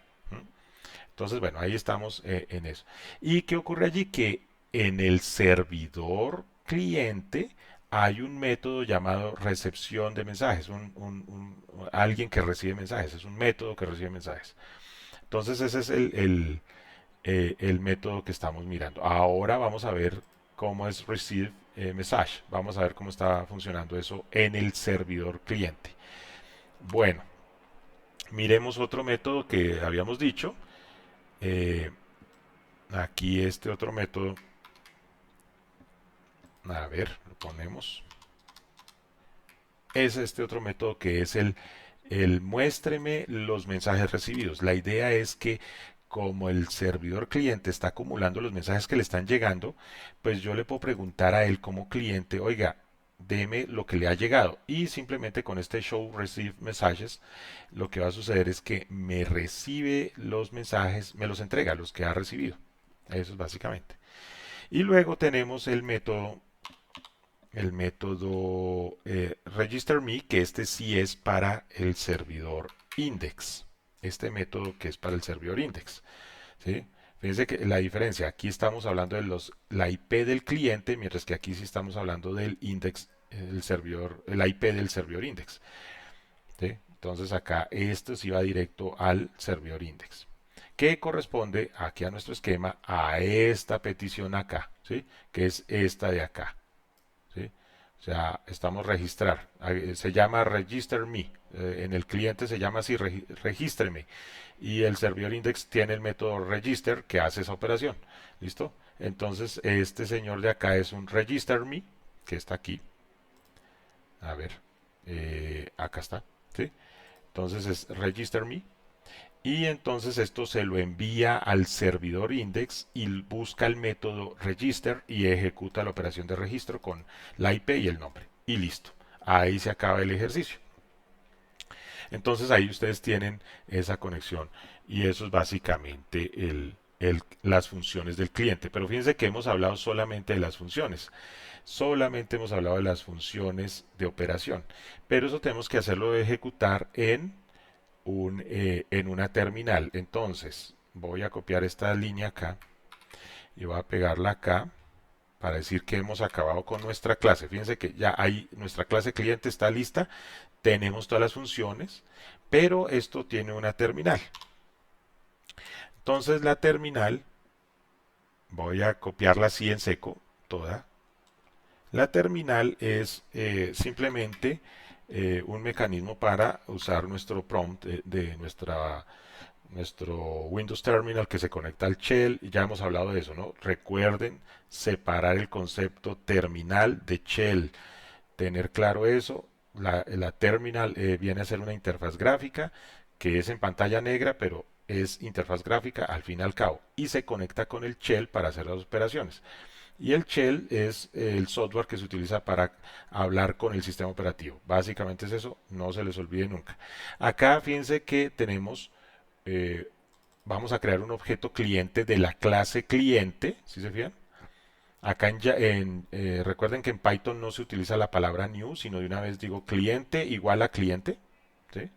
Entonces, bueno, ahí estamos en eso. ¿Y qué ocurre allí? Que en el servidor cliente hay un método llamado recepción de mensajes, alguien que recibe mensajes, es un método que recibe mensajes. Entonces, ese es el método que estamos mirando. Ahora vamos a ver cómo es receive message. Vamos a ver cómo está funcionando eso en el servidor cliente. Bueno, miremos otro método que habíamos dicho. Eh, Aquí este otro método, a ver, lo ponemos. Es este otro método que es el muéstreme los mensajes recibidos. La idea es que como el servidor cliente está acumulando los mensajes que le están llegando, pues yo le puedo preguntar a él como cliente, oiga, deme lo que le ha llegado. Y simplemente con este show receive messages, lo que va a suceder es que me recibe los mensajes, me los entrega los que ha recibido. Eso es básicamente. Y luego tenemos el método register me, que este sí es para el servidor index. Este método que es para el servidor index. ¿Sí? Fíjense que la diferencia, aquí estamos hablando de la IP del cliente, mientras que aquí sí estamos hablando del index, el servidor, la IP del servidor index. ¿Sí? Entonces acá esto sí va directo al servidor index, que corresponde aquí a nuestro esquema a esta petición acá, ¿sí? Que es esta de acá. ¿Sí? O sea, estamos registrar. Se llama register me. En el cliente se llama así, regístreme. Y el servidor index tiene el método register que hace esa operación. ¿Listo? Entonces, este señor de acá es un register me, que está aquí. A ver, acá está. ¿Sí? Entonces es register me. Y entonces esto se lo envía al servidor index y busca el método register y ejecuta la operación de registro con la IP y el nombre. Y listo. Ahí se acaba el ejercicio. Entonces ahí ustedes tienen esa conexión y eso es básicamente las funciones del cliente. Pero fíjense que hemos hablado solamente de las funciones. Solamente hemos hablado de las funciones de operación. Pero eso tenemos que hacerlo ejecutar en una terminal. Entonces, voy a copiar esta línea acá y voy a pegarla acá. para decir que hemos acabado con nuestra clase. Fíjense que ya ahí nuestra clase cliente está lista, tenemos todas las funciones, pero esto tiene una terminal. Entonces la terminal, voy a copiarla así en seco, toda. La terminal es simplemente un mecanismo para usar nuestro prompt de nuestro Windows Terminal que se conecta al shell. Y ya hemos hablado de eso, ¿no? Recuerden separar el concepto terminal de shell. Tener claro eso. La terminal viene a ser una interfaz gráfica que es en pantalla negra, pero es interfaz gráfica al fin y al cabo. Y se conecta con el shell para hacer las operaciones. Y el shell es el software que se utiliza para hablar con el sistema operativo. Básicamente es eso, no se les olvide nunca. Acá fíjense que tenemos, eh, vamos a crear un objeto cliente de la clase cliente, ¿sí se fijan? Acá recuerden que en Python no se utiliza la palabra new, sino de una vez digo cliente igual a cliente, ¿sí?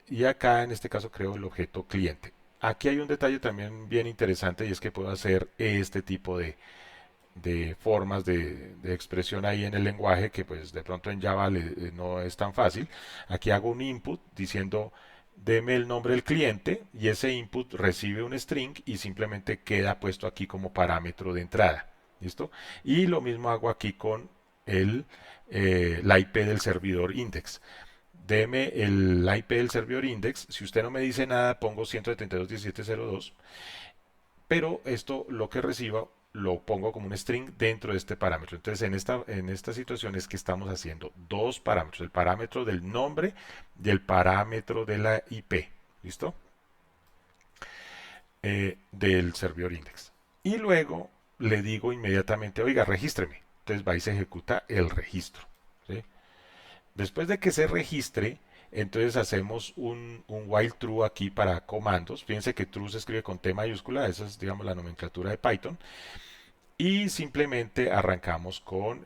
Y acá en este caso creo el objeto cliente. Aquí hay un detalle también bien interesante y es que puedo hacer este tipo de formas de expresión ahí en el lenguaje que pues de pronto en Java no es tan fácil. Aquí hago un input diciendo deme el nombre del cliente y ese input recibe un string y simplemente queda puesto aquí como parámetro de entrada. ¿Listo? Y lo mismo hago aquí con la IP del servidor index. Deme el IP del servidor index. Si usted no me dice nada, pongo 172.17.02, pero esto lo que reciba lo pongo como un string dentro de este parámetro. Entonces en esta situación es que estamos haciendo dos parámetros, el parámetro del nombre y el parámetro de la IP, ¿listo? Del servidor index. Y luego le digo inmediatamente, oiga, regístreme. Entonces va y se ejecuta el registro, ¿sí? Después de que se registre, entonces hacemos un while true aquí para comandos. Fíjense que true se escribe con T mayúscula, esa es, digamos, la nomenclatura de Python. Y simplemente arrancamos con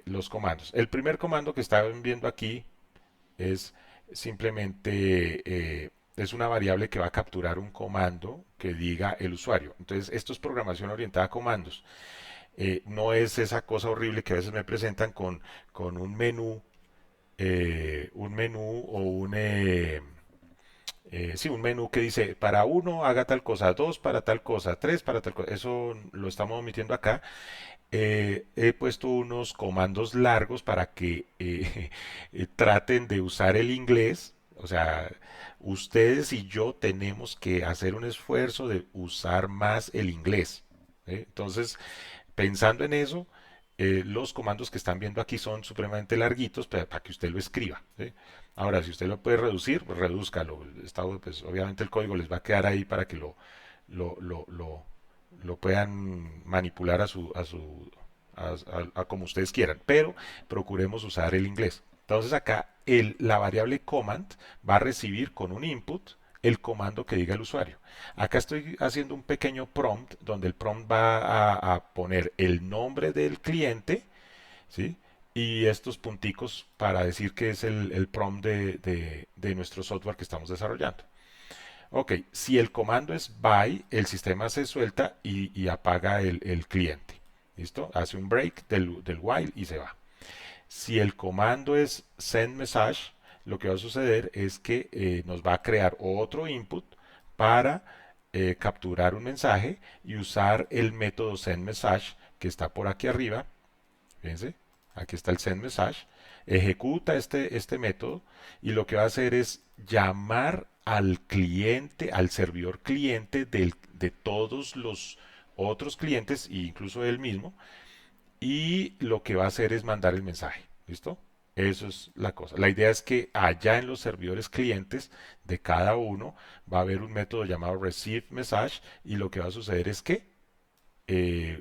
los comandos. El primer comando que están viendo aquí es simplemente es una variable que va a capturar un comando que diga el usuario. Entonces, esto es programación orientada a comandos. No es esa cosa horrible que a veces me presentan con un menú o sí, un menú que dice para uno haga tal cosa, dos para tal cosa, tres para tal cosa. Eso lo estamos omitiendo acá. He puesto unos comandos largos para que traten de usar el inglés. O sea, ustedes y yo tenemos que hacer un esfuerzo de usar más el inglés. Entonces, pensando en eso, los comandos que están viendo aquí son supremamente larguitos para que usted lo escriba, ¿sí? Ahora, si usted lo puede reducir, pues redúzcalo. Pues, obviamente el código les va a quedar ahí para que lo, lo, lo, lo puedan manipular a como ustedes quieran, pero procuremos usar el inglés. Entonces acá la variable command va a recibir con un input el comando que diga el usuario. Acá estoy haciendo un pequeño prompt donde el prompt va a poner el nombre del cliente, ¿sí? Y estos punticos para decir que es el prompt de nuestro software que estamos desarrollando. Ok, si el comando es buy, el sistema se suelta y apaga el cliente. ¿Listo? Hace un break del while y se va. Si el comando es send message, lo que va a suceder es que nos va a crear otro input para capturar un mensaje y usar el método send message que está por aquí arriba. Fíjense, aquí está el send message. Ejecuta este método y lo que va a hacer es llamar al cliente, al servidor cliente de todos los otros clientes e incluso él mismo, y lo que va a hacer es mandar el mensaje. ¿Listo? Eso es la cosa. La idea es que allá en los servidores clientes de cada uno va a haber un método llamado receive message y lo que va a suceder es que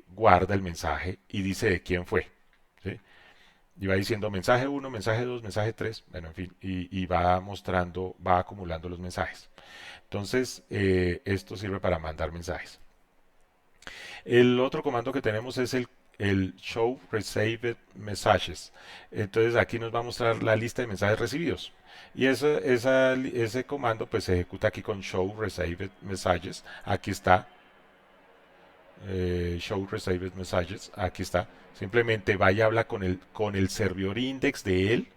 guarda el mensaje y dice de quién fue. ¿Sí? Y va diciendo mensaje uno, mensaje 2, mensaje 3, bueno, en fin, y va mostrando, va acumulando los mensajes. Entonces, esto sirve para mandar mensajes. El otro comando que tenemos es el show received messages. Entonces aquí nos va a mostrar la lista de mensajes recibidos. Y ese comando pues se ejecuta aquí con show received messages. Aquí está. show received messages, aquí está, simplemente vaya y habla con el servidor index de él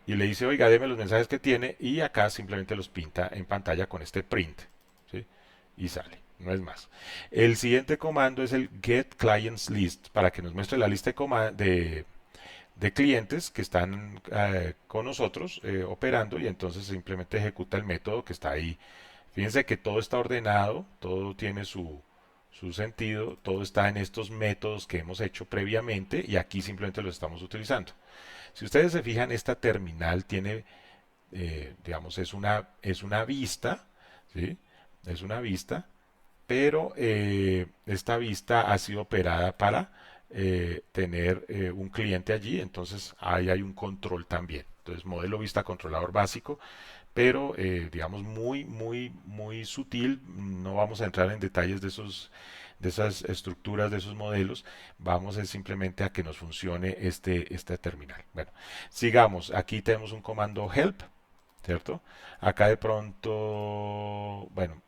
y le dice, oiga, deme los mensajes que tiene y acá simplemente los pinta en pantalla con este print, ¿sí? Y sale, no es más. El siguiente comando es el get clients list para que nos muestre la lista de clientes que están con nosotros operando y entonces simplemente ejecuta el método que está ahí. Fíjense que todo está ordenado, todo tiene su sentido, todo está en estos métodos que hemos hecho previamente y aquí simplemente los estamos utilizando. Si ustedes se fijan, esta terminal tiene, digamos, es una vista, ¿sí? Es una vista, pero esta vista ha sido operada para tener un cliente allí, entonces ahí hay un control también. Entonces, modelo vista controlador básico, pero digamos muy sutil. No vamos a entrar en detalles de esas estructuras, de esos modelos. Vamos simplemente a que nos funcione esta terminal. Bueno, sigamos. Aquí tenemos un comando help, ¿cierto? Acá de pronto, bueno,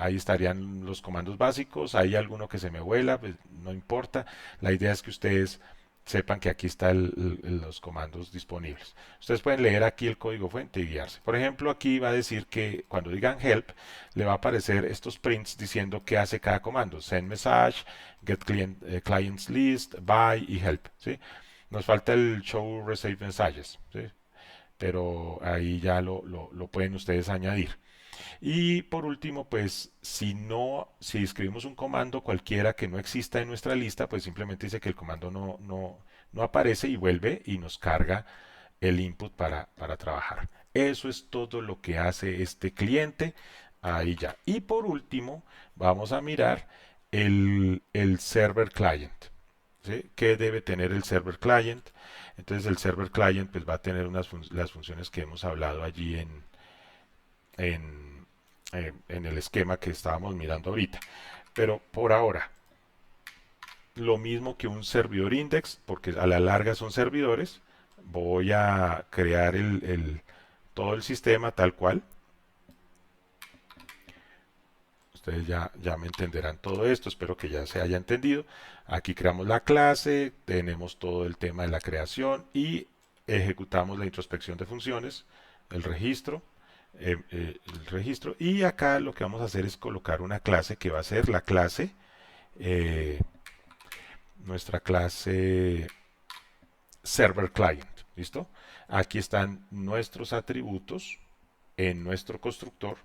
ahí estarían los comandos básicos. Hay alguno que se me vuela, pues no importa. La idea es que ustedes sepan que aquí están los comandos disponibles. Ustedes pueden leer aquí el código fuente y guiarse. Por ejemplo, aquí va a decir que cuando digan help, le va a aparecer estos prints diciendo qué hace cada comando. Send message, get clients list, buy y help, ¿sí? Nos falta el show receive messages, ¿sí? Pero ahí ya lo pueden ustedes añadir. Y por último, pues si escribimos un comando cualquiera que no exista en nuestra lista, pues simplemente dice que el comando no aparece y vuelve y nos carga el input para trabajar. Eso es todo lo que hace este cliente. Ahí ya. Y por último, vamos a mirar el server client. ¿Sí? ¿Qué debe tener el server client? Entonces el server client pues va a tener las funciones que hemos hablado allí en, en el esquema que estábamos mirando ahorita. Pero por ahora, lo mismo que un servidor index, porque a la larga son servidores, voy a crear todo el sistema tal cual. Ustedes ya me entenderán todo esto, espero que ya se haya entendido. Aquí creamos la clase, tenemos todo el tema de la creación y ejecutamos la introspección de funciones, el registro, el registro. Y acá lo que vamos a hacer es colocar una clase que va a ser la clase, eh, nuestra clase server client. ¿Listo? Aquí están nuestros atributos en nuestro constructor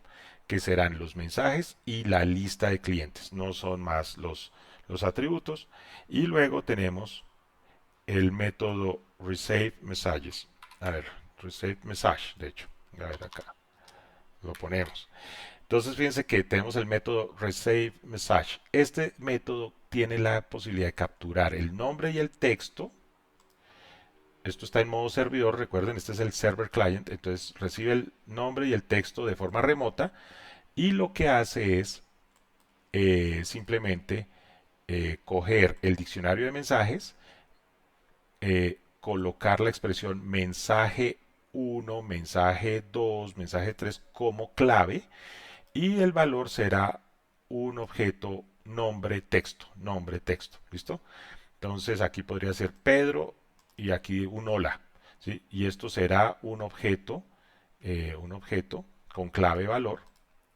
que serán los mensajes y la lista de clientes. No son más los atributos. Y luego tenemos el método receive messages. A ver, receive message, de hecho. A ver acá. Lo ponemos. Entonces fíjense que tenemos el método receive message. Este método tiene la posibilidad de capturar el nombre y el texto. Esto está en modo servidor, recuerden, este es el server client, entonces recibe el nombre y el texto de forma remota y lo que hace es simplemente coger el diccionario de mensajes, colocar la expresión mensaje 1, mensaje 2, mensaje 3 como clave y el valor será un objeto nombre texto, ¿listo? Entonces aquí podría ser Pedro y aquí un hola, ¿sí? Y esto será un objeto con clave valor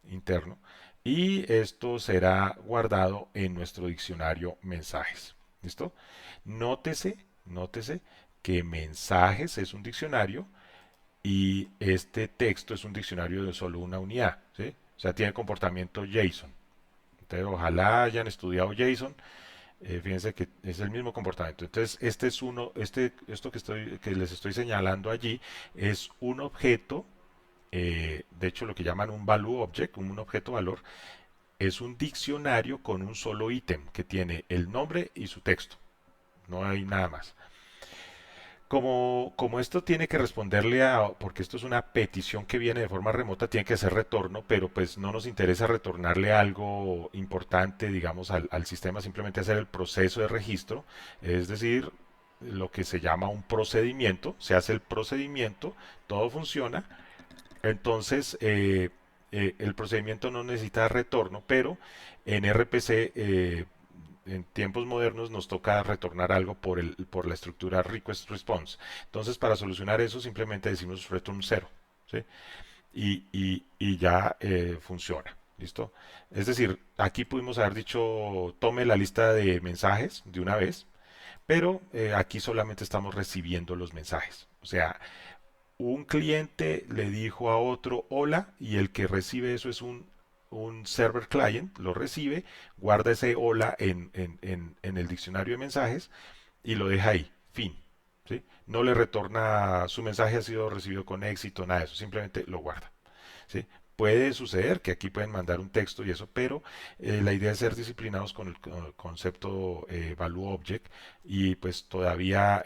interno y esto será guardado en nuestro diccionario mensajes. ¿Listo? Nótese que mensajes es un diccionario y este texto es un diccionario de solo una unidad, ¿sí? O sea, tiene comportamiento JSON. Entonces, ojalá hayan estudiado JSON. Fíjense que es el mismo comportamiento. Entonces, esto que les estoy señalando allí es un objeto, de hecho lo que llaman un value object, un objeto valor, es un diccionario con un solo ítem que tiene el nombre y su texto. No hay nada más. Como esto tiene que responderle porque esto es una petición que viene de forma remota, tiene que hacer retorno, pero pues no nos interesa retornarle algo importante, digamos, al sistema, simplemente hacer el proceso de registro, es decir, lo que se llama un procedimiento, se hace el procedimiento, todo funciona, entonces el procedimiento no necesita retorno, pero en RPC en tiempos modernos nos toca retornar algo por la estructura request response. Entonces, para solucionar eso, simplemente decimos return 0, ¿sí? Y ya funciona. ¿Listo? Es decir, aquí pudimos haber dicho tome la lista de mensajes de una vez, pero aquí solamente estamos recibiendo los mensajes. O sea, un cliente le dijo a otro hola y el que recibe eso es un server client, lo recibe, guarda ese hola en el diccionario de mensajes y lo deja ahí, fin. ¿Sí? No le retorna su mensaje ha sido recibido con éxito, nada de eso, simplemente lo guarda. ¿Sí? Puede suceder que aquí pueden mandar un texto y eso, pero la idea es ser disciplinados con el concepto value object y pues todavía,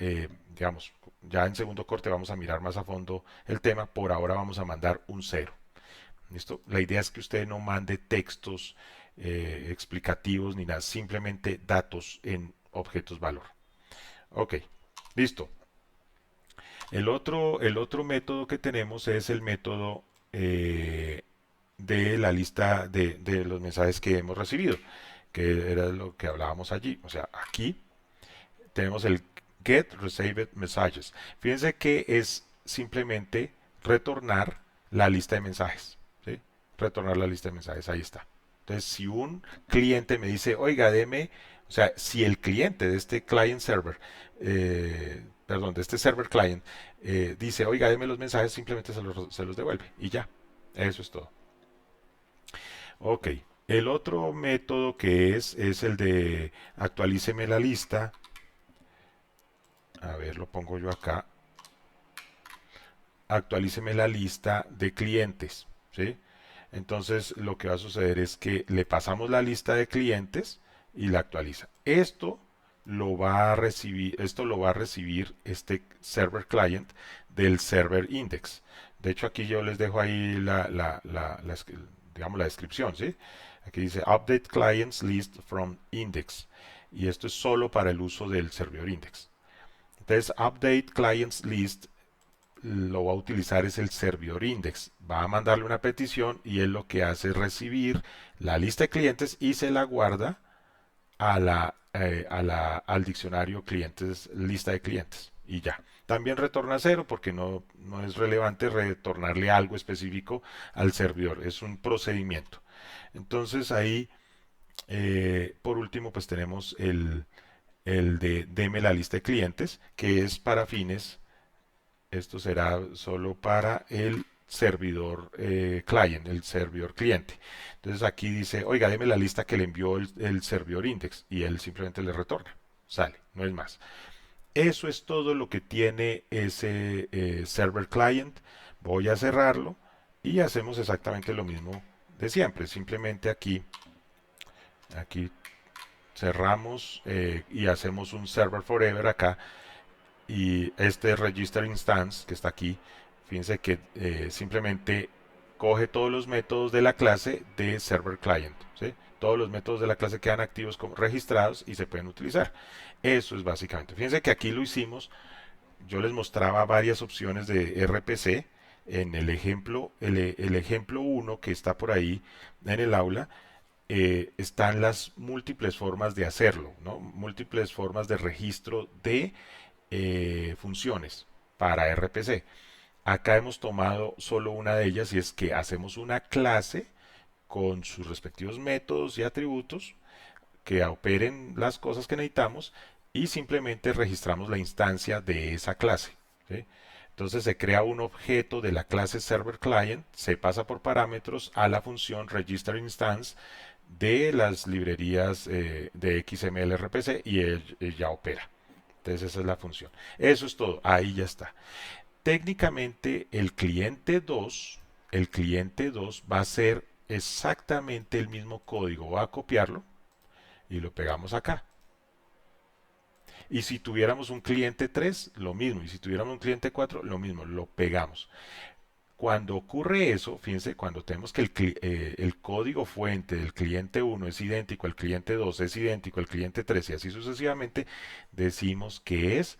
digamos, ya en segundo corte vamos a mirar más a fondo el tema, por ahora vamos a mandar un cero. ¿Listo? La idea es que usted no mande textos explicativos ni nada, simplemente datos en objetos valor. Ok, listo. El otro método que tenemos es el método de la lista de los mensajes que hemos recibido, que era lo que hablábamos allí. O sea, aquí tenemos el get received messages. Fíjense que es simplemente retornar la lista de mensajes. ¿Sí? Retornar la lista de mensajes, ahí está. Entonces, si un cliente me dice, oiga, deme, o sea, si el cliente de este client server, perdón, de este server client, dice, oiga, deme los mensajes, simplemente se los devuelve y ya. Eso es todo. Ok. El otro método que es el de actualíceme la lista. A ver, lo pongo yo acá. Actualíceme la lista de clientes. ¿Sí? Entonces lo que va a suceder es que le pasamos la lista de clientes y la actualiza. Esto lo va a recibir este server client del server index. De hecho, aquí yo les dejo ahí digamos, la descripción, ¿sí? Aquí dice update clients list from index. Y esto es solo para el uso del servidor index. Entonces, update clients list lo va a utilizar es el servidor index. Va a mandarle una petición y él lo que hace es recibir la lista de clientes y se la guarda al diccionario clientes, lista de clientes. Y ya. También retorna cero porque no es relevante retornarle algo específico al servidor. Es un procedimiento. Entonces ahí, por último, pues tenemos el de deme la lista de clientes, que es para fines esto será solo para el servidor client, el servidor cliente. Entonces aquí dice, oiga, deme la lista que le envió el servidor index y él simplemente le retorna. Sale, no es más. Eso es todo lo que tiene ese server client. Voy a cerrarlo y hacemos exactamente lo mismo de siempre. Simplemente aquí cerramos y hacemos un server forever acá y este register instance que está aquí, fíjense que simplemente coge todos los métodos de la clase de server client, ¿sí? Todos los métodos de la clase quedan activos como registrados y se pueden utilizar. Eso es básicamente. Fíjense que aquí lo hicimos, yo les mostraba varias opciones de RPC en el ejemplo 1 que está por ahí en el aula. Están las múltiples formas de hacerlo, ¿no? Múltiples formas de registro de funciones para RPC. Acá hemos tomado solo una de ellas y es que hacemos una clase con sus respectivos métodos y atributos que operen las cosas que necesitamos y simplemente registramos la instancia de esa clase. ¿Sí? Entonces se crea un objeto de la clase server client, se pasa por parámetros a la función register instance de las librerías de XML RPC y él ya opera. Entonces esa es la función. Eso es todo. Ahí ya está. Técnicamente el cliente 2 va a ser exactamente el mismo código. Va a copiarlo y lo pegamos acá. Y si tuviéramos un cliente 3 lo mismo. Y si tuviéramos un cliente 4 lo mismo. Lo pegamos. Cuando ocurre eso, fíjense, cuando tenemos que el código fuente del cliente 1 es idéntico al cliente 2 es idéntico al cliente 3 y así sucesivamente, decimos que es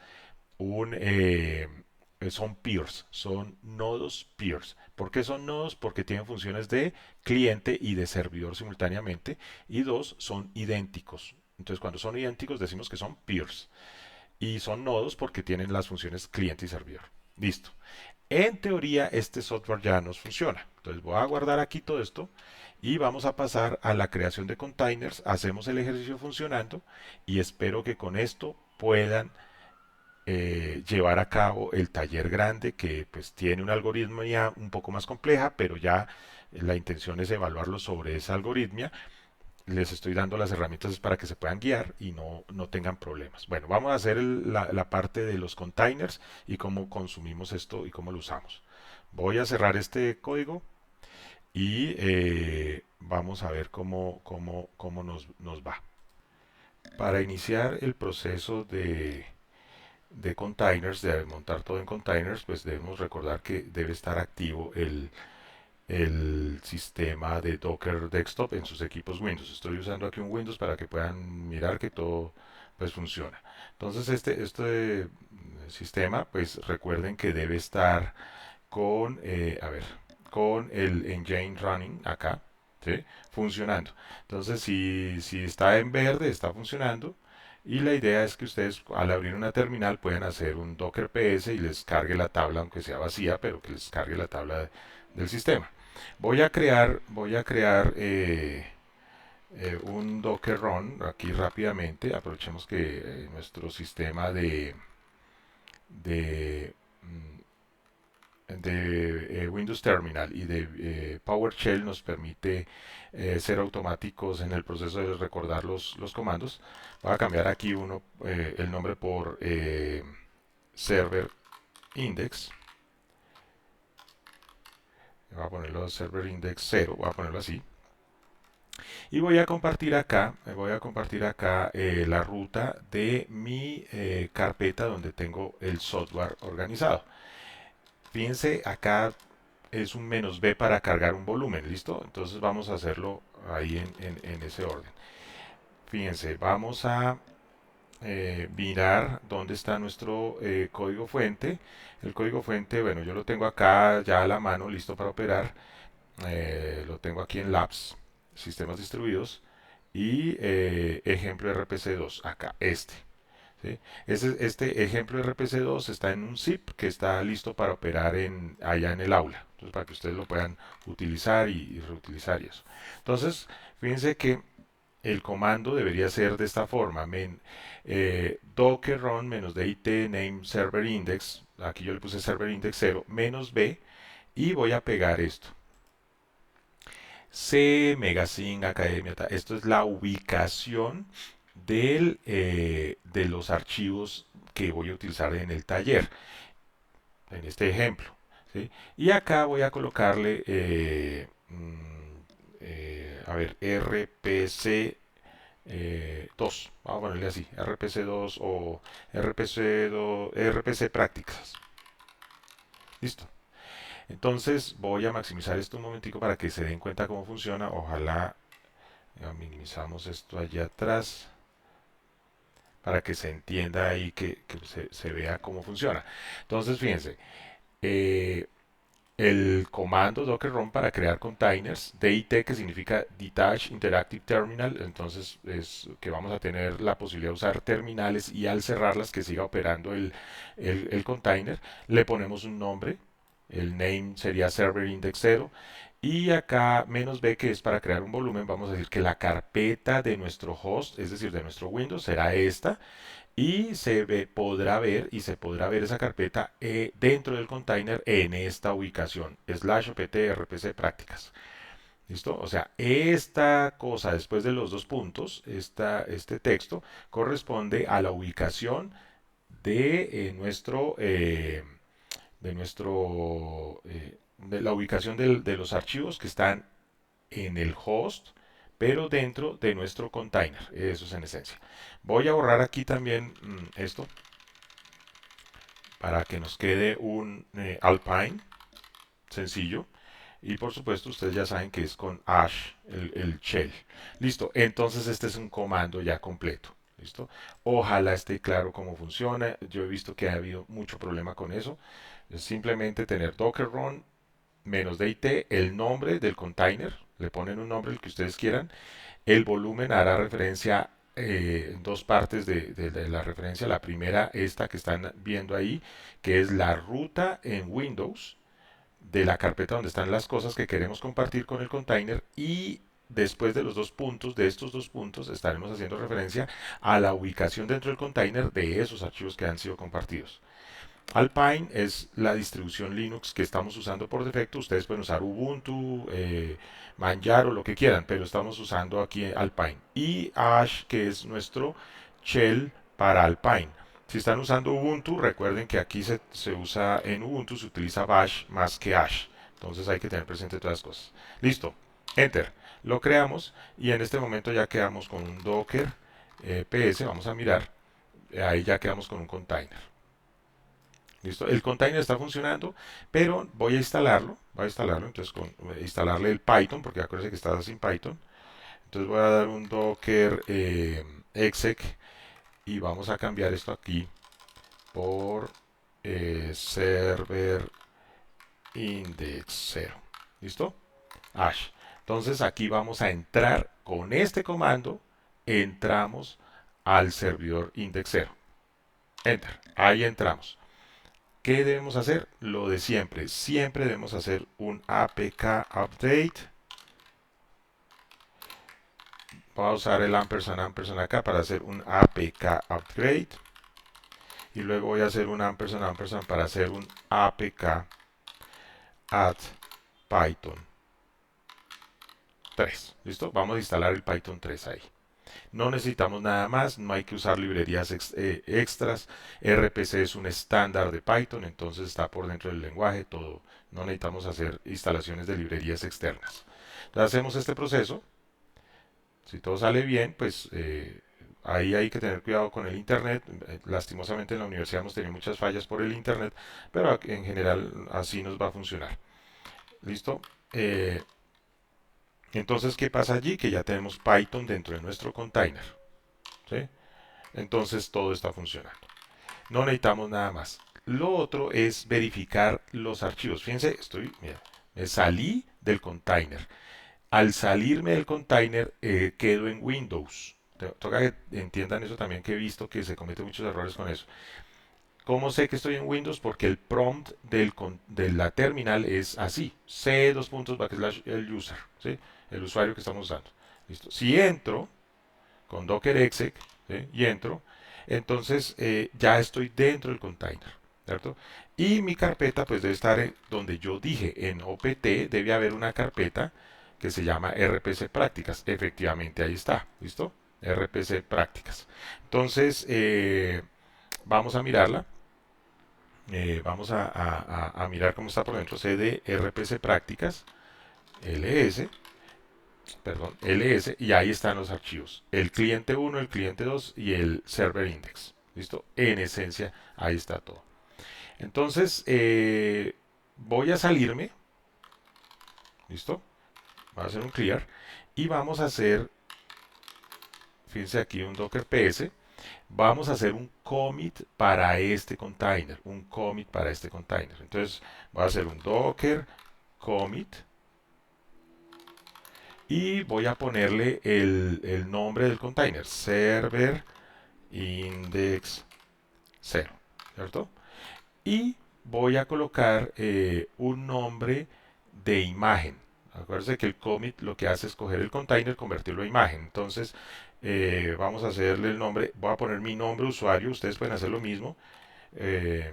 son peers, son nodos peers. ¿Por qué son nodos? Porque tienen funciones de cliente y de servidor simultáneamente. Y dos, son idénticos. Entonces, cuando son idénticos, decimos que son peers. Y son nodos porque tienen las funciones cliente y servidor. Listo. En teoría, este software ya nos funciona. Entonces, voy a guardar aquí todo esto y vamos a pasar a la creación de containers. Hacemos el ejercicio funcionando y espero que con esto puedan llevar a cabo el taller grande que pues tiene un algoritmo ya un poco más compleja, pero ya la intención es evaluarlo sobre esa algoritmia. Les estoy dando las herramientas para que se puedan guiar y no tengan problemas. Bueno, vamos a hacer la parte de los containers y cómo consumimos esto y cómo lo usamos. Voy a cerrar este código y vamos a ver cómo nos va. Para iniciar el proceso de containers, de montar todo en containers, pues debemos recordar que debe estar activo el sistema de Docker Desktop en sus equipos Windows. Estoy usando aquí un Windows para que puedan mirar que todo pues funciona. Entonces este sistema pues recuerden que debe estar con, con el engine running acá, ¿sí? Funcionando. Entonces si está en verde está funcionando. Y la idea es que ustedes al abrir una terminal puedan hacer un Docker PS y les cargue la tabla, aunque sea vacía, pero que les cargue la tabla del sistema. Voy a crear un Docker Run aquí rápidamente. Aprovechemos que nuestro sistema de, Windows Terminal y de PowerShell nos permite ser automáticos en el proceso de recordar los comandos. Voy a cambiar aquí el nombre por Server Index. Voy a ponerlo Server Index 0, voy a ponerlo así. Y voy a compartir acá la ruta de mi carpeta donde tengo el software organizado. Fíjense, acá es un "-b" para cargar un volumen, ¿listo? Entonces vamos a hacerlo ahí en ese orden. Fíjense, vamos a mirar dónde está nuestro código fuente. El código fuente, bueno, yo lo tengo acá ya a la mano, listo para operar. Lo tengo aquí en Labs, sistemas distribuidos, y ejemplo RPC2, acá, ¿sí? Este ejemplo RPC2 está en un zip que está listo para operar allá en el aula. Entonces, para que ustedes lo puedan utilizar y reutilizar y eso. Entonces, fíjense que el comando debería ser de esta forma: docker run -dit name server index. Aquí yo le puse server index 0 -b y voy a pegar esto. C, Megazine, Academia. Esto es la ubicación de los archivos que voy a utilizar en el taller, en este ejemplo, ¿sí? Y acá voy a colocarle, a ver, RPC 2. Vamos a ponerle así, RPC 2 o RPC prácticas. Listo. Entonces voy a maximizar esto un momentico para que se den cuenta cómo funciona. Ojalá minimizamos esto allá atrás para que se entienda ahí que se vea cómo funciona. Entonces, fíjense, eh, el comando docker run para crear containers, DIT, que significa Detached Interactive Terminal, entonces es que vamos a tener la posibilidad de usar terminales y al cerrarlas que siga operando el container. Le ponemos un nombre, el name sería server index 0, y acá "-b", que es para crear un volumen. Vamos a decir que la carpeta de nuestro host, es decir, de nuestro Windows, será esta, y se podrá ver esa carpeta dentro del container en esta ubicación, /opt rpc prácticas. ¿Listo? O sea, esta cosa después de los dos puntos, este texto, corresponde a la ubicación de nuestro, de la ubicación de los archivos que están en el host, pero dentro de nuestro container. Eso es en esencia. Voy a borrar aquí también esto para que nos quede un Alpine sencillo. Y por supuesto, ustedes ya saben que es con Ash, el shell. Listo, entonces este es un comando ya completo. ¿Listo? Ojalá esté claro cómo funciona. Yo he visto que ha habido mucho problema con eso. Es simplemente tener docker run -dit, el nombre del container, le ponen un nombre el que ustedes quieran. El volumen hará referencia dos partes de la referencia. La primera, esta que están viendo ahí, que es la ruta en Windows de la carpeta donde están las cosas que queremos compartir con el container, y después de los dos puntos, de estos dos puntos, estaremos haciendo referencia a la ubicación dentro del container de esos archivos que han sido compartidos. Alpine es la distribución Linux que estamos usando por defecto. Ustedes pueden usar Ubuntu, Manjaro, lo que quieran, pero estamos usando aquí Alpine. Y Ash, que es nuestro shell para Alpine. Si están usando Ubuntu, recuerden que aquí se usa en Ubuntu, se utiliza Bash más que Ash. Entonces hay que tener presente todas las cosas. Listo. Enter. Lo creamos y en este momento ya quedamos con un Docker PS. Vamos a mirar. Ahí ya quedamos con un container. ¿Listo? El container está funcionando, pero voy a instalarlo. Voy a instalarlo, entonces instalarle el Python, porque acuérdense que está sin Python. Entonces voy a dar un docker exec y vamos a cambiar esto aquí por server index 0. ¿Listo? Ash. Entonces aquí vamos a entrar con este comando, entramos al servidor index 0. Enter. Ahí entramos. ¿Qué debemos hacer? Lo de siempre. Siempre debemos hacer un APK update. Voy a usar el ampersand acá para hacer un APK upgrade. Y luego voy a hacer un ampersand para hacer un APK add Python 3. ¿Listo? Vamos a instalar el Python 3 ahí. No necesitamos nada más, no hay que usar librerías extras. RPC es un estándar de Python, entonces está por dentro del lenguaje, todo. No necesitamos hacer instalaciones de librerías externas. Entonces hacemos este proceso. Si todo sale bien, pues ahí hay que tener cuidado con el Internet. Lastimosamente en la universidad hemos tenido muchas fallas por el Internet, pero en general así nos va a funcionar. ¿Listo? Entonces, ¿qué pasa allí? Que ya tenemos Python dentro de nuestro container. ¿Sí? Entonces todo está funcionando. No necesitamos nada más. Lo otro es verificar los archivos. Fíjense, mira, me salí del container. Al salirme del container, quedo en Windows. Toca que entiendan eso también, que he visto que se cometen muchos errores con eso. ¿Cómo sé que estoy en Windows? Porque el prompt de la terminal es así: c dos puntos backslash el user, ¿sí? El usuario que estamos usando. ¿Listo? Si entro con docker exec, ¿sí? Y entro, entonces ya estoy dentro del container, ¿cierto? Y mi carpeta pues debe estar donde yo dije, en opt debe haber una carpeta que se llama RPC prácticas. Efectivamente ahí está, ¿listo? RPC prácticas. Entonces vamos a mirarla. Vamos a mirar cómo está por dentro. cd RPC prácticas ls, perdón, ls, y ahí están los archivos: el cliente 1, el cliente 2 y el server index. ¿Listo? En esencia, ahí está todo. Entonces, voy a salirme. ¿Listo? Voy a hacer un clear y vamos a hacer, fíjense aquí, un docker ps. Vamos a hacer un commit para este container, un commit para este container. Entonces, voy a hacer un docker commit y voy a ponerle el nombre del container: server index 0, ¿cierto? Y voy a colocar un nombre de imagen. Acuérdense que el commit lo que hace es coger el container, convertirlo a imagen. Entonces, vamos a hacerle el nombre. Voy a poner mi nombre de usuario. Ustedes pueden hacer lo mismo. eh,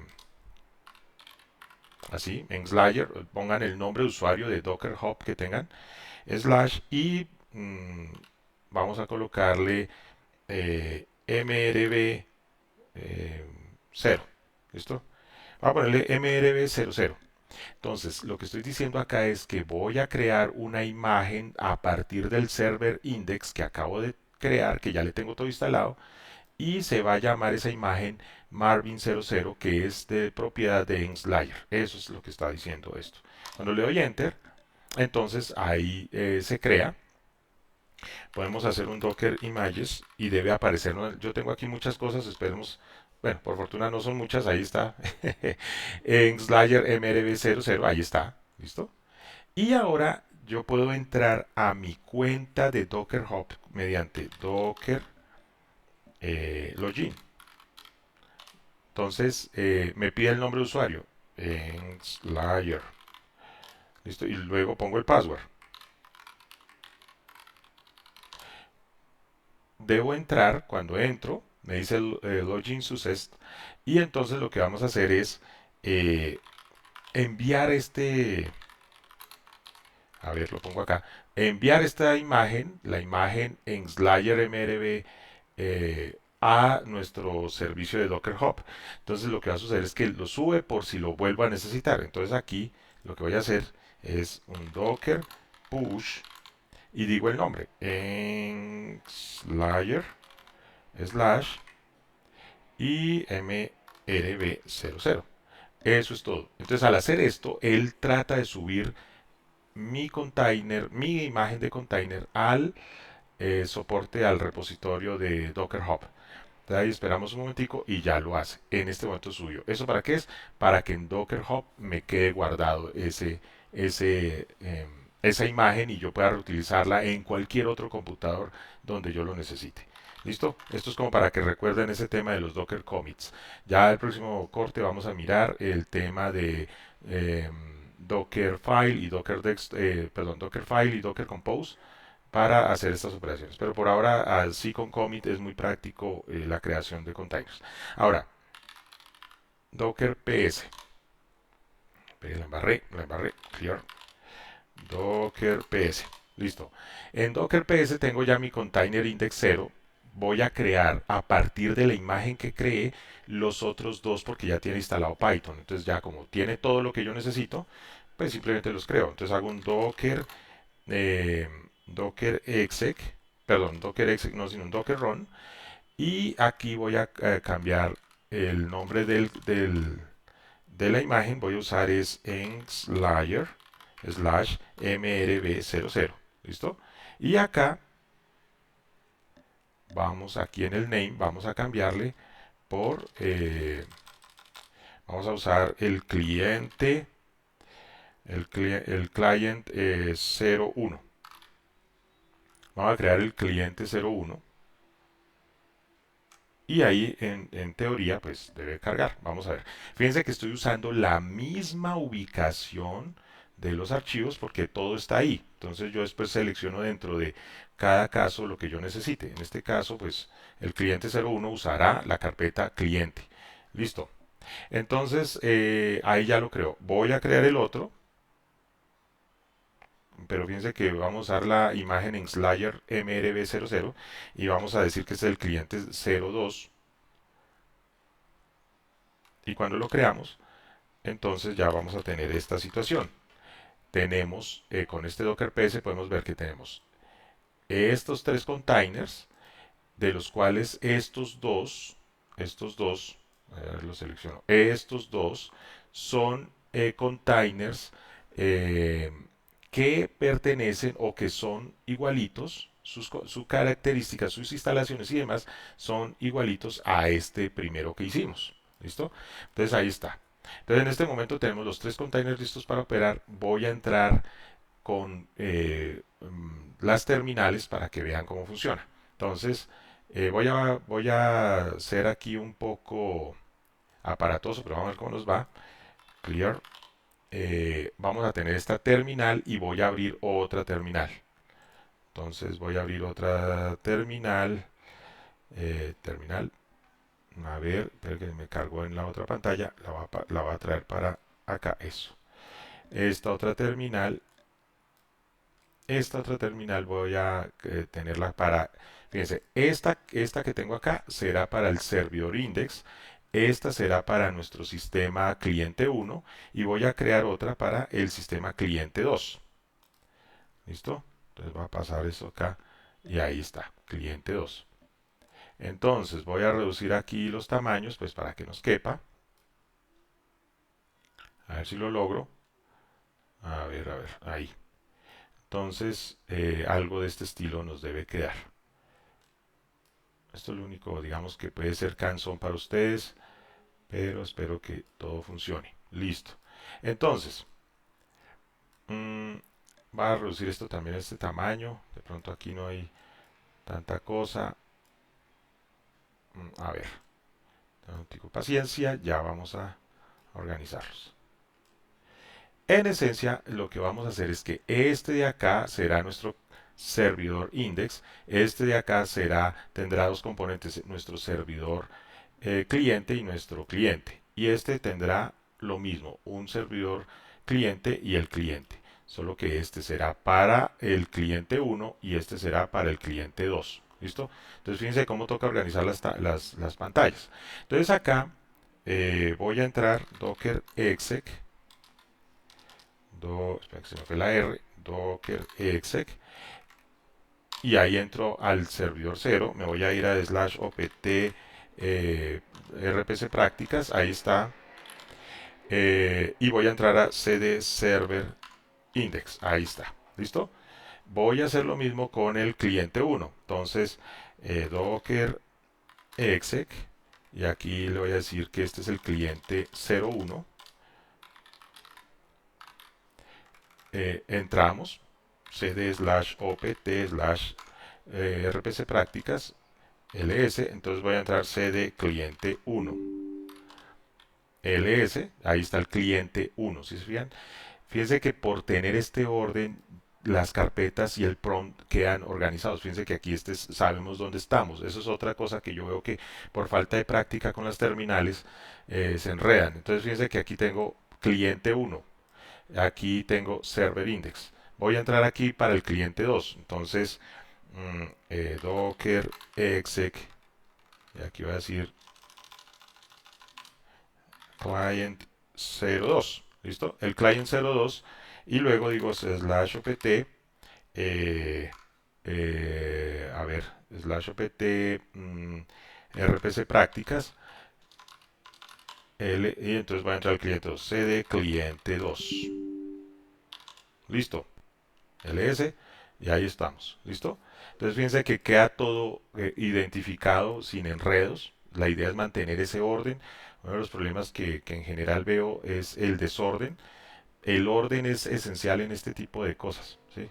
Así, en Slayer, pongan el nombre de usuario de Docker Hub que tengan, slash, y vamos a colocarle mrb 0. ¿Listo? Voy a ponerle mrb00. Entonces, lo que estoy diciendo acá es que voy a crear una imagen a partir del server index que acabo de crear, que ya le tengo todo instalado, y se va a llamar esa imagen Marvin00, que es de propiedad de Nslayer. Eso es lo que está diciendo esto. Cuando le doy Enter, entonces ahí se crea. Podemos hacer un Docker Images y debe aparecer, ¿no? Yo tengo aquí muchas cosas, esperemos. Bueno, por fortuna no son muchas, ahí está. En Slayer MRV00, ahí está. ¿Listo? Y ahora yo puedo entrar a mi cuenta de Docker Hub mediante Docker login. Entonces me pide el nombre de usuario en Slayer. Listo, y luego pongo el password. Debo entrar, cuando entro, me dice el login success, y entonces lo que vamos a hacer es eh, enviar a ver, lo pongo acá, enviar esta imagen, la imagen en Slayer MRV a nuestro servicio de Docker Hub. Entonces lo que va a suceder es que lo sube por si lo vuelvo a necesitar. Entonces aquí lo que voy a hacer es un Docker push y digo el nombre en Slayer slash imrb00. Eso es todo. Entonces al hacer esto, él trata de subir mi container, mi imagen de container al soporte al repositorio de Docker Hub. Entonces ahí esperamos un momentico y ya lo hace. En este momento suyo. ¿Eso para qué es? Para que en Docker Hub me quede guardado esa imagen y yo pueda reutilizarla en cualquier otro computador donde yo lo necesite. ¿Listo? Esto es como para que recuerden ese tema de los Docker commits. Ya el próximo corte vamos a mirar el tema de eh, Dockerfile y Dockerfile y Docker Compose para hacer estas operaciones. Pero por ahora, así con commit es muy práctico la creación de containers. Ahora, Docker PS. La embarré, clear. Docker PS. Listo. En Docker PS tengo ya mi container index 0. Voy a crear a partir de la imagen que creé los otros dos porque ya tiene instalado Python. Entonces ya como tiene todo lo que yo necesito, pues simplemente los creo. Entonces hago un eh, Docker exec, perdón, Docker exec no, sino un Docker run. Y aquí voy a cambiar el nombre de la imagen. Voy a usar es en Slayer slash mrb00. ¿Listo? Y acá vamos aquí en el name, vamos a cambiarle por, vamos a usar el client 01. Vamos a crear el cliente 01 y ahí en teoría pues debe cargar. Vamos a ver. Fíjense que estoy usando la misma ubicación de los archivos porque todo está ahí. Entonces yo después selecciono dentro de cada caso lo que yo necesite. En este caso pues el cliente 01 usará la carpeta cliente. Listo. Entonces ahí ya lo creo. Voy a crear el otro. Pero fíjense que vamos a usar la imagen en Slayer MRB00 y vamos a decir que es el cliente 02. Y cuando lo creamos, entonces ya vamos a tener esta situación. Tenemos, con este Docker PS podemos ver que tenemos estos tres containers, de los cuales estos dos, a ver, los selecciono, estos dos son containers eh, que pertenecen o que son igualitos, sus características, sus instalaciones y demás son igualitos a este primero que hicimos. ¿Listo? Entonces ahí está. Entonces en este momento tenemos los tres containers listos para operar. Voy a entrar con las terminales para que vean cómo funciona. Entonces voy a ser aquí un poco aparatoso, pero vamos a ver cómo nos va. Clear. Vamos a tener esta terminal y voy a abrir otra terminal. Entonces voy a abrir otra terminal. Terminal. A ver, espera que me cargó en la otra pantalla. La va a traer para acá. Eso. Esta otra terminal. Esta otra terminal voy a tenerla para, fíjense, esta que tengo acá será para el servidor index, esta será para nuestro sistema cliente 1 y voy a crear otra para el sistema cliente 2. ¿Listo? Entonces va a pasar eso acá y ahí está, cliente 2. Entonces voy a reducir aquí los tamaños pues para que nos quepa. A ver si lo logro. A ver, ahí. Entonces algo de este estilo nos debe quedar. Esto es lo único, digamos, que puede ser cansón para ustedes, pero espero que todo funcione. Listo. Entonces, mmm, va a reducir esto también a este tamaño. De pronto aquí no hay tanta cosa. A ver, un tico paciencia, ya vamos a organizarlos. En esencia, lo que vamos a hacer es que este de acá será nuestro servidor index, este de acá tendrá dos componentes, nuestro servidor cliente y nuestro cliente. Y este tendrá lo mismo, un servidor cliente y el cliente. Solo que este será para el cliente 1 y este será para el cliente 2. ¿Listo? Entonces fíjense cómo toca organizar las pantallas. Entonces acá voy a entrar docker exec, espera que se me fue la R, docker exec, y ahí entro al servidor 0, me voy a ir a slash opt rpc prácticas, ahí está, y voy a entrar a cd server index, ahí está, ¿listo? Voy a hacer lo mismo con el cliente 1, entonces docker exec, y aquí le voy a decir que este es el cliente 01, entramos, cd slash opt slash rpc prácticas ls, entonces voy a entrar cd cliente 1 ls, ahí está el cliente 1, ¿sí se fijan? Fíjense que por tener este orden, las carpetas y el prompt quedan organizados. Fíjense que aquí sabemos dónde estamos. Eso es otra cosa que yo veo que por falta de práctica con las terminales se enredan. Entonces fíjense que aquí tengo cliente 1, aquí tengo server index. Voy a entrar aquí para el cliente 2. Entonces, docker exec, y aquí voy a decir client 02. ¿Listo? El client 02. Y luego digo slash opt, a ver, slash opt rpc prácticas. Y entonces voy a entrar al cliente 2, cd cliente 2. Listo. ls, y ahí estamos. ¿Listo? Entonces fíjense que queda todo identificado sin enredos. La idea es mantener ese orden. Uno de los problemas que en general veo es el desorden. El orden es esencial en este tipo de cosas, ¿sí?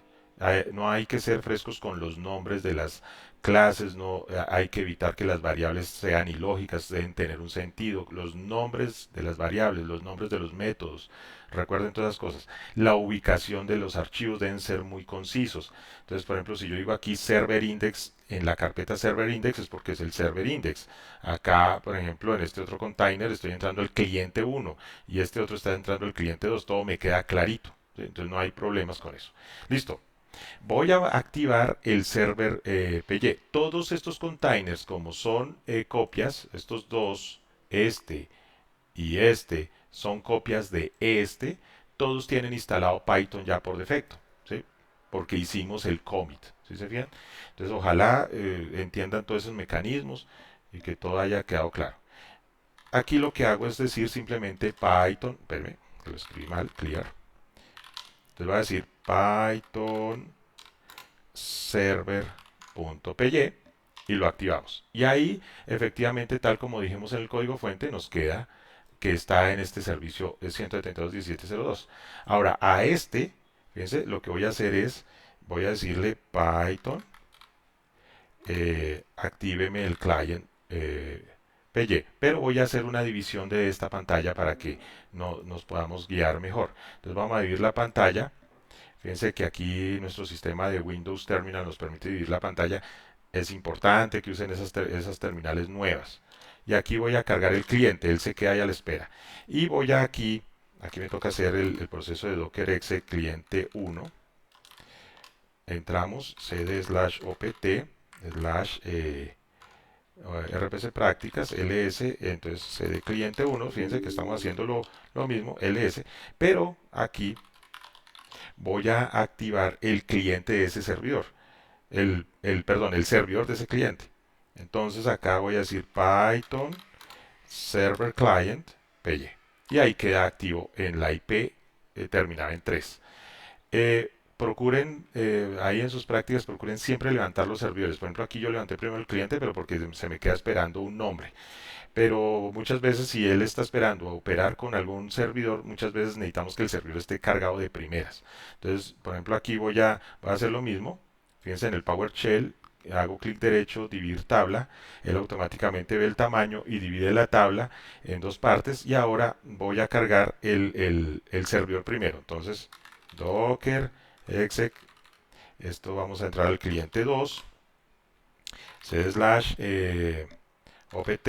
No hay que ser frescos con los nombres de las clases, no hay que evitar que las variables sean ilógicas, deben tener un sentido. Los nombres de las variables, los nombres de los métodos, recuerden todas las cosas. La ubicación de los archivos deben ser muy concisos. Entonces, por ejemplo, si yo digo aquí server index, en la carpeta server index es porque es el server index. Acá, por ejemplo, en este otro container estoy entrando el cliente 1 y este otro está entrando el cliente 2, todo me queda clarito. ¿Sí? Entonces no hay problemas con eso. Listo. Voy a activar el server PY. Todos estos containers, como son copias, estos dos, este y este, son copias de este, todos tienen instalado Python ya por defecto, ¿sí? Porque hicimos el commit, ¿sí se fijan? Entonces ojalá entiendan todos esos mecanismos y que todo haya quedado claro. Aquí lo que hago es decir simplemente Python, espérame, que lo escribí mal, clear. Entonces voy a decir Python server.py y lo activamos. Y ahí, efectivamente, tal como dijimos en el código fuente, nos queda que está en este servicio 172.17.02. Ahora, a este, fíjense, lo que voy a hacer es, voy a decirle Python, actíveme el client PY, pero voy a hacer una división de esta pantalla para que nos podamos guiar mejor. Entonces vamos a dividir la pantalla. Fíjense que aquí nuestro sistema de Windows Terminal nos permite dividir la pantalla. Es importante que usen esas terminales nuevas. Y aquí voy a cargar el cliente, él se queda ahí a la espera. Y voy a aquí me toca hacer el proceso de docker exe cliente 1. Entramos cd slash opt slash rpc prácticas ls, entonces cd cliente 1, fíjense que estamos haciendo lo mismo, ls, pero aquí voy a activar el cliente de ese servidor, perdón, el servidor de ese cliente. Entonces acá voy a decir Python server client py y ahí queda activo en la IP terminada en 3. Procuren, ahí en sus prácticas, procuren siempre levantar los servidores. Por ejemplo, aquí yo levanté primero el cliente, pero porque se me queda esperando un nombre. Pero muchas veces si él está esperando a operar con algún servidor, muchas veces necesitamos que el servidor esté cargado de primeras. Entonces, por ejemplo, aquí voy a hacer lo mismo. Fíjense en el PowerShell, hago clic derecho, dividir tabla, él automáticamente ve el tamaño y divide la tabla en dos partes. Y ahora voy a cargar el servidor primero. Entonces, docker exec, esto vamos a entrar al cliente 2, c slash opt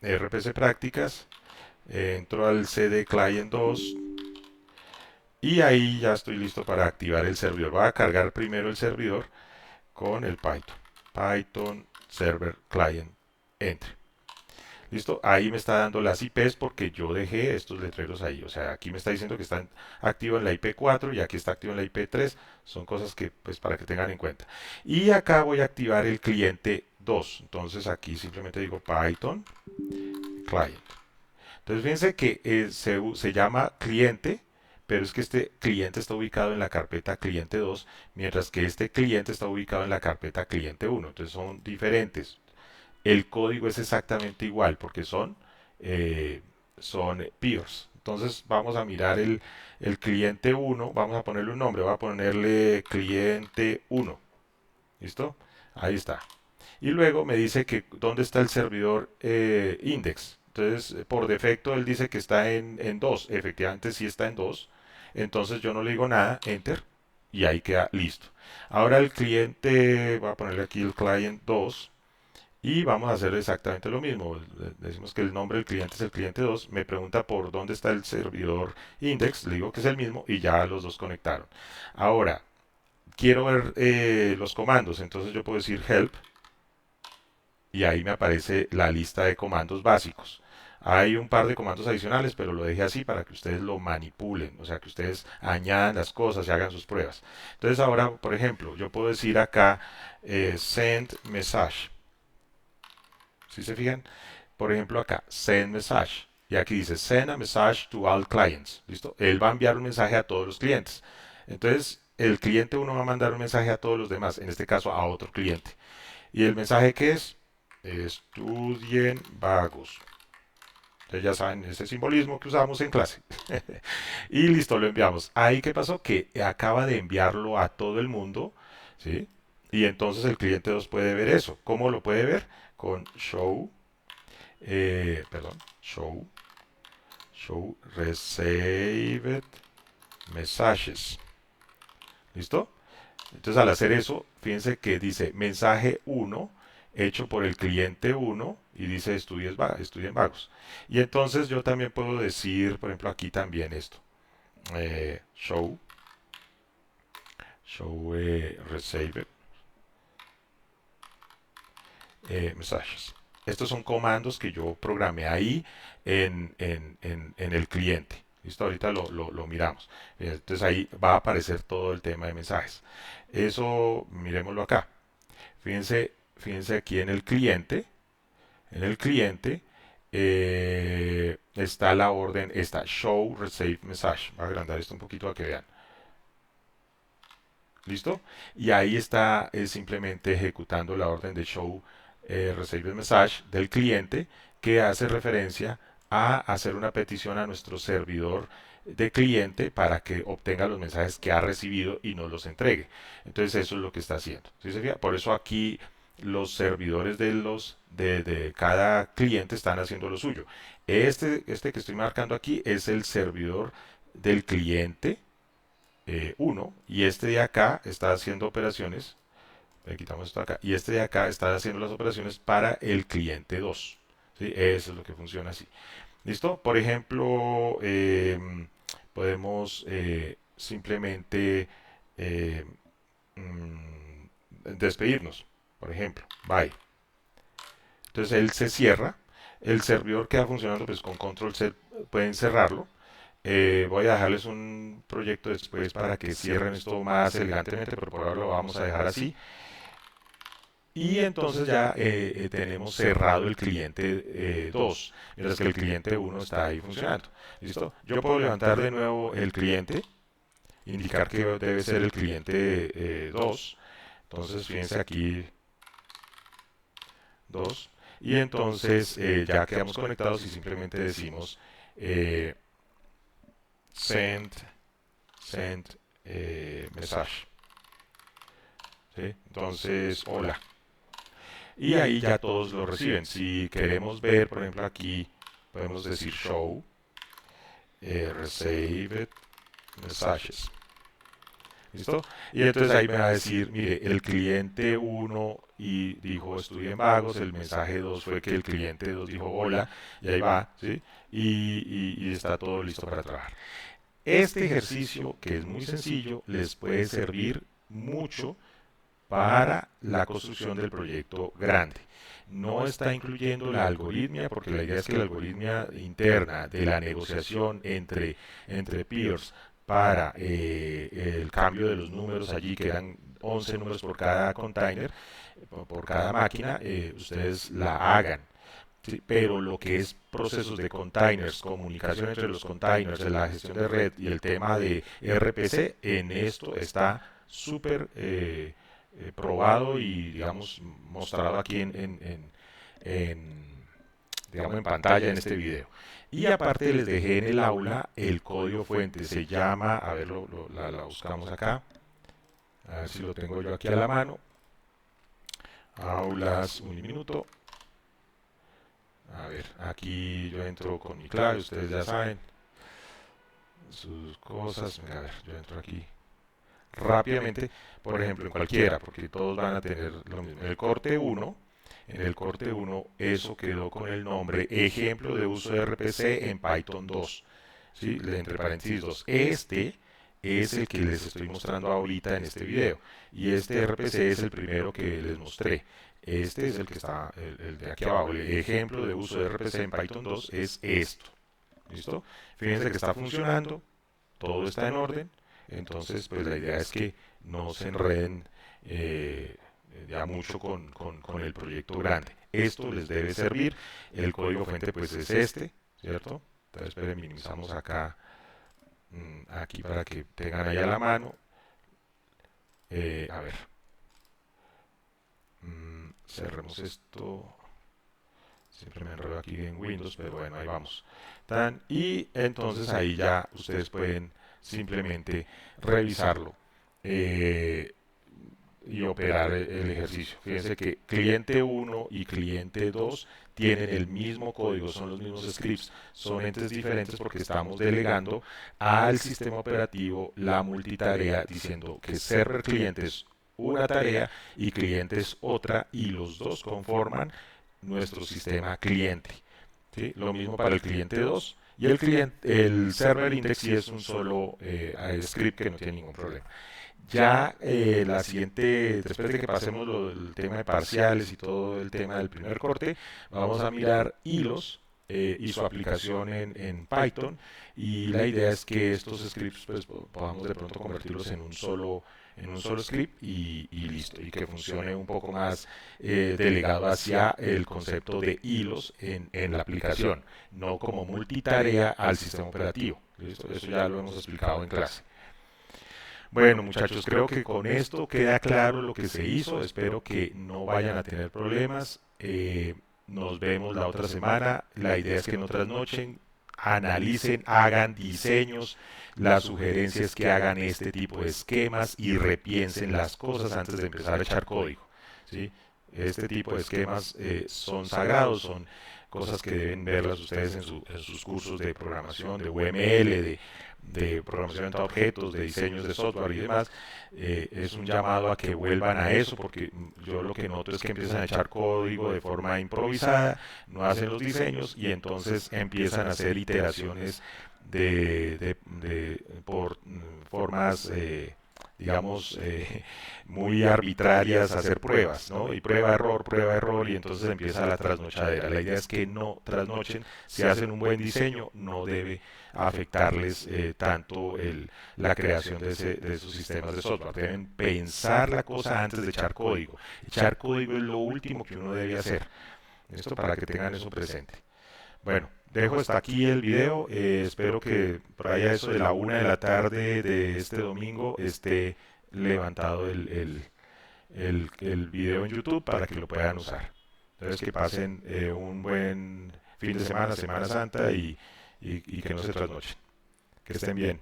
rpc prácticas, entro al cd client 2 y ahí ya estoy listo para activar el servidor. Voy a cargar primero el servidor con el Python server client entry. Listo, ahí me está dando las IPs porque yo dejé estos letreros ahí. O sea, aquí me está diciendo que está activo en la IP 4 y aquí está activo en la IP 3. Son cosas que, pues, para que tengan en cuenta. Y acá voy a activar el cliente 2. Entonces aquí simplemente digo Python client. Entonces fíjense que se llama cliente, pero es que este cliente está ubicado en la carpeta cliente 2, mientras que este cliente está ubicado en la carpeta cliente 1. Entonces son diferentes. El código es exactamente igual porque eh, son peers. Entonces vamos a mirar el cliente 1, vamos a ponerle un nombre, voy a ponerle cliente 1. ¿Listo? Ahí está. Y luego me dice que dónde está el servidor index. Entonces, por defecto, él dice que está en 2. Efectivamente, sí está en 2. Entonces, yo no le digo nada, enter, y ahí queda listo. Ahora el cliente, voy a ponerle aquí el client 2, y vamos a hacer exactamente lo mismo. Decimos que el nombre del cliente es el cliente 2. Me pregunta por dónde está el servidor index. Le digo que es el mismo, y ya los dos conectaron. Ahora, quiero ver los comandos. Entonces, yo puedo decir help y ahí me aparece la lista de comandos básicos. Hay un par de comandos adicionales, pero lo dejé así para que ustedes lo manipulen, o sea, que ustedes añadan las cosas y hagan sus pruebas. Entonces ahora, por ejemplo, yo puedo decir acá send message. Si se fijan, por ejemplo acá, send message. Y aquí dice send a message to all clients. ¿Listo? Él va a enviar un mensaje a todos los clientes. Entonces, el cliente uno va a mandar un mensaje a todos los demás, en este caso a otro cliente. ¿Y el mensaje qué es? Estudien vagos. Ustedes ya saben ese simbolismo que usamos en clase. Y listo, lo enviamos. Ahí qué pasó, que acaba de enviarlo a todo el mundo, ¿sí? Y entonces el cliente 2 puede ver eso. ¿Cómo lo puede ver? Con show received messages. ¿Listo? Entonces al hacer eso, fíjense que dice mensaje 1 hecho por el cliente 1 y dice estudien vagos. Y entonces yo también puedo decir, por ejemplo, aquí también esto. Show receive messages. Estos son comandos que yo programé ahí en el cliente. ¿Listo? Ahorita lo miramos. Entonces ahí va a aparecer todo el tema de mensajes. Eso miremoslo acá. Fíjense aquí en el cliente. En el cliente está la orden, está show receive message. Voy a agrandar esto un poquito para que vean. ¿Listo? Y ahí está simplemente ejecutando la orden de show receive message del cliente que hace referencia a hacer una petición a nuestro servidor de cliente para que obtenga los mensajes que ha recibido y nos los entregue. Entonces eso es lo que está haciendo. ¿Sí se fija? Por eso aquí los servidores de cada cliente están haciendo lo suyo. Este que estoy marcando aquí es el servidor del cliente 1 y este de acá está haciendo operaciones, le quitamos esto acá, y este de acá está haciendo las operaciones para el cliente 2. ¿Sí? Eso es lo que funciona así. ¿Listo? Por ejemplo, podemos simplemente eh, despedirnos. Por ejemplo, bye. Entonces él se cierra, el servidor queda funcionando pues con control C, pueden cerrarlo. Voy a dejarles un proyecto después para que cierren esto más elegantemente, pero por ahora lo vamos a dejar así. Y entonces ya tenemos cerrado el cliente 2, mientras que el cliente 1 está ahí funcionando. ¿Listo? Yo puedo levantar de nuevo el cliente, indicar que debe ser el cliente 2. Entonces, fíjense aquí 2. Y entonces ya quedamos conectados y simplemente decimos eh, send message. ¿sí? Entonces, hola. Y ahí ya todos lo reciben. Si queremos ver, por ejemplo, aquí podemos decir show, received messages. ¿Listo? Y entonces ahí me va a decir, mire, el cliente uno y dijo estoy en Vagos, el mensaje 2 fue que el cliente 2 dijo hola, y ahí va, ¿sí? Y está todo listo para trabajar. Este ejercicio, que es muy sencillo, les puede servir mucho para la construcción del proyecto grande. No está incluyendo la algoritmia, porque la idea es que la algoritmia interna de la negociación entre peers para el cambio de los números allí, que eran 11 números por cada container, por cada máquina, ustedes la hagan. Sí, pero lo que es procesos de containers, comunicación entre los containers, la gestión de red y el tema de RPC, en esto está súper probado y, digamos, mostrado aquí digamos, en pantalla en este video. Y aparte les dejé en el aula el código fuente, se llama, a ver, la buscamos acá, a ver si lo tengo yo aquí a la mano, aulas, un minuto. A ver, aquí yo entro con mi clave, ustedes ya saben sus cosas. A ver, yo entro aquí rápidamente, por ejemplo, en cualquiera, porque todos van a tener lo mismo. En el corte uno eso quedó con el nombre ejemplo de uso de RPC en Python 2, ¿sí? Entre paréntesis 2. Este es el que les estoy mostrando ahorita en este video. Y este RPC es el primero que les mostré. Este es el que está, el de aquí abajo. El ejemplo de uso de RPC en Python 2 es esto. ¿Listo? Fíjense que está funcionando, todo está en orden. Entonces, pues la idea es que no se enreden ya mucho con el proyecto grande. Esto les debe servir. El código fuente, pues es este, ¿cierto? Entonces, esperen, minimizamos acá, aquí para que tengan ahí a la mano. A ver, cerremos esto. Siempre me enredo aquí en Windows, pero bueno, ahí vamos. Y entonces ahí ya ustedes pueden simplemente revisarlo eh, y operar el ejercicio. Fíjense que cliente uno y cliente 2 tienen el mismo código, son los mismos scripts, son entes diferentes porque estamos delegando al sistema operativo la multitarea diciendo que server cliente es una tarea y cliente es otra y los dos conforman nuestro sistema cliente. ¿Sí? Lo mismo para el cliente 2 y el server index sí es un solo script que no tiene ningún problema. Ya la siguiente, después de que pasemos el tema de parciales y todo el tema del primer corte, vamos a mirar hilos y su aplicación en Python y la idea es que estos scripts pues, podamos de pronto convertirlos en un solo script y listo, y que funcione un poco más delegado hacia el concepto de hilos en la aplicación, no como multitarea al sistema operativo. ¿Listo? Eso ya lo hemos explicado en clase. Bueno, muchachos, creo que con esto queda claro lo que se hizo. Espero que no vayan a tener problemas. Nos vemos la otra semana. La idea es que no trasnochen, analicen, hagan diseños. La sugerencia es que hagan este tipo de esquemas y repiensen las cosas antes de empezar a echar código. ¿Sí? Este tipo de esquemas son sagrados, son cosas que deben verlas ustedes en sus cursos de programación, de UML, de programación de objetos, de diseños de software y demás. Es un llamado a que vuelvan a eso, porque yo lo que noto es que empiezan a echar código de forma improvisada, no hacen los diseños y entonces empiezan a hacer iteraciones por formas digamos, muy arbitrarias hacer pruebas, ¿no? Y prueba, error, y entonces empieza la trasnochadera. La idea es que no trasnochen, si hacen un buen diseño, no debe afectarles tanto la creación de esos sistemas de software. Deben pensar la cosa antes de echar código. Echar código es lo último que uno debe hacer. Esto para que tengan eso presente. Bueno, dejo hasta aquí el video. Espero que por ahí a eso de la 1 de la tarde de este domingo esté levantado el video en YouTube para que lo puedan usar. Entonces que pasen un buen fin de semana, Semana Santa y que no se trasnochen. Que estén bien.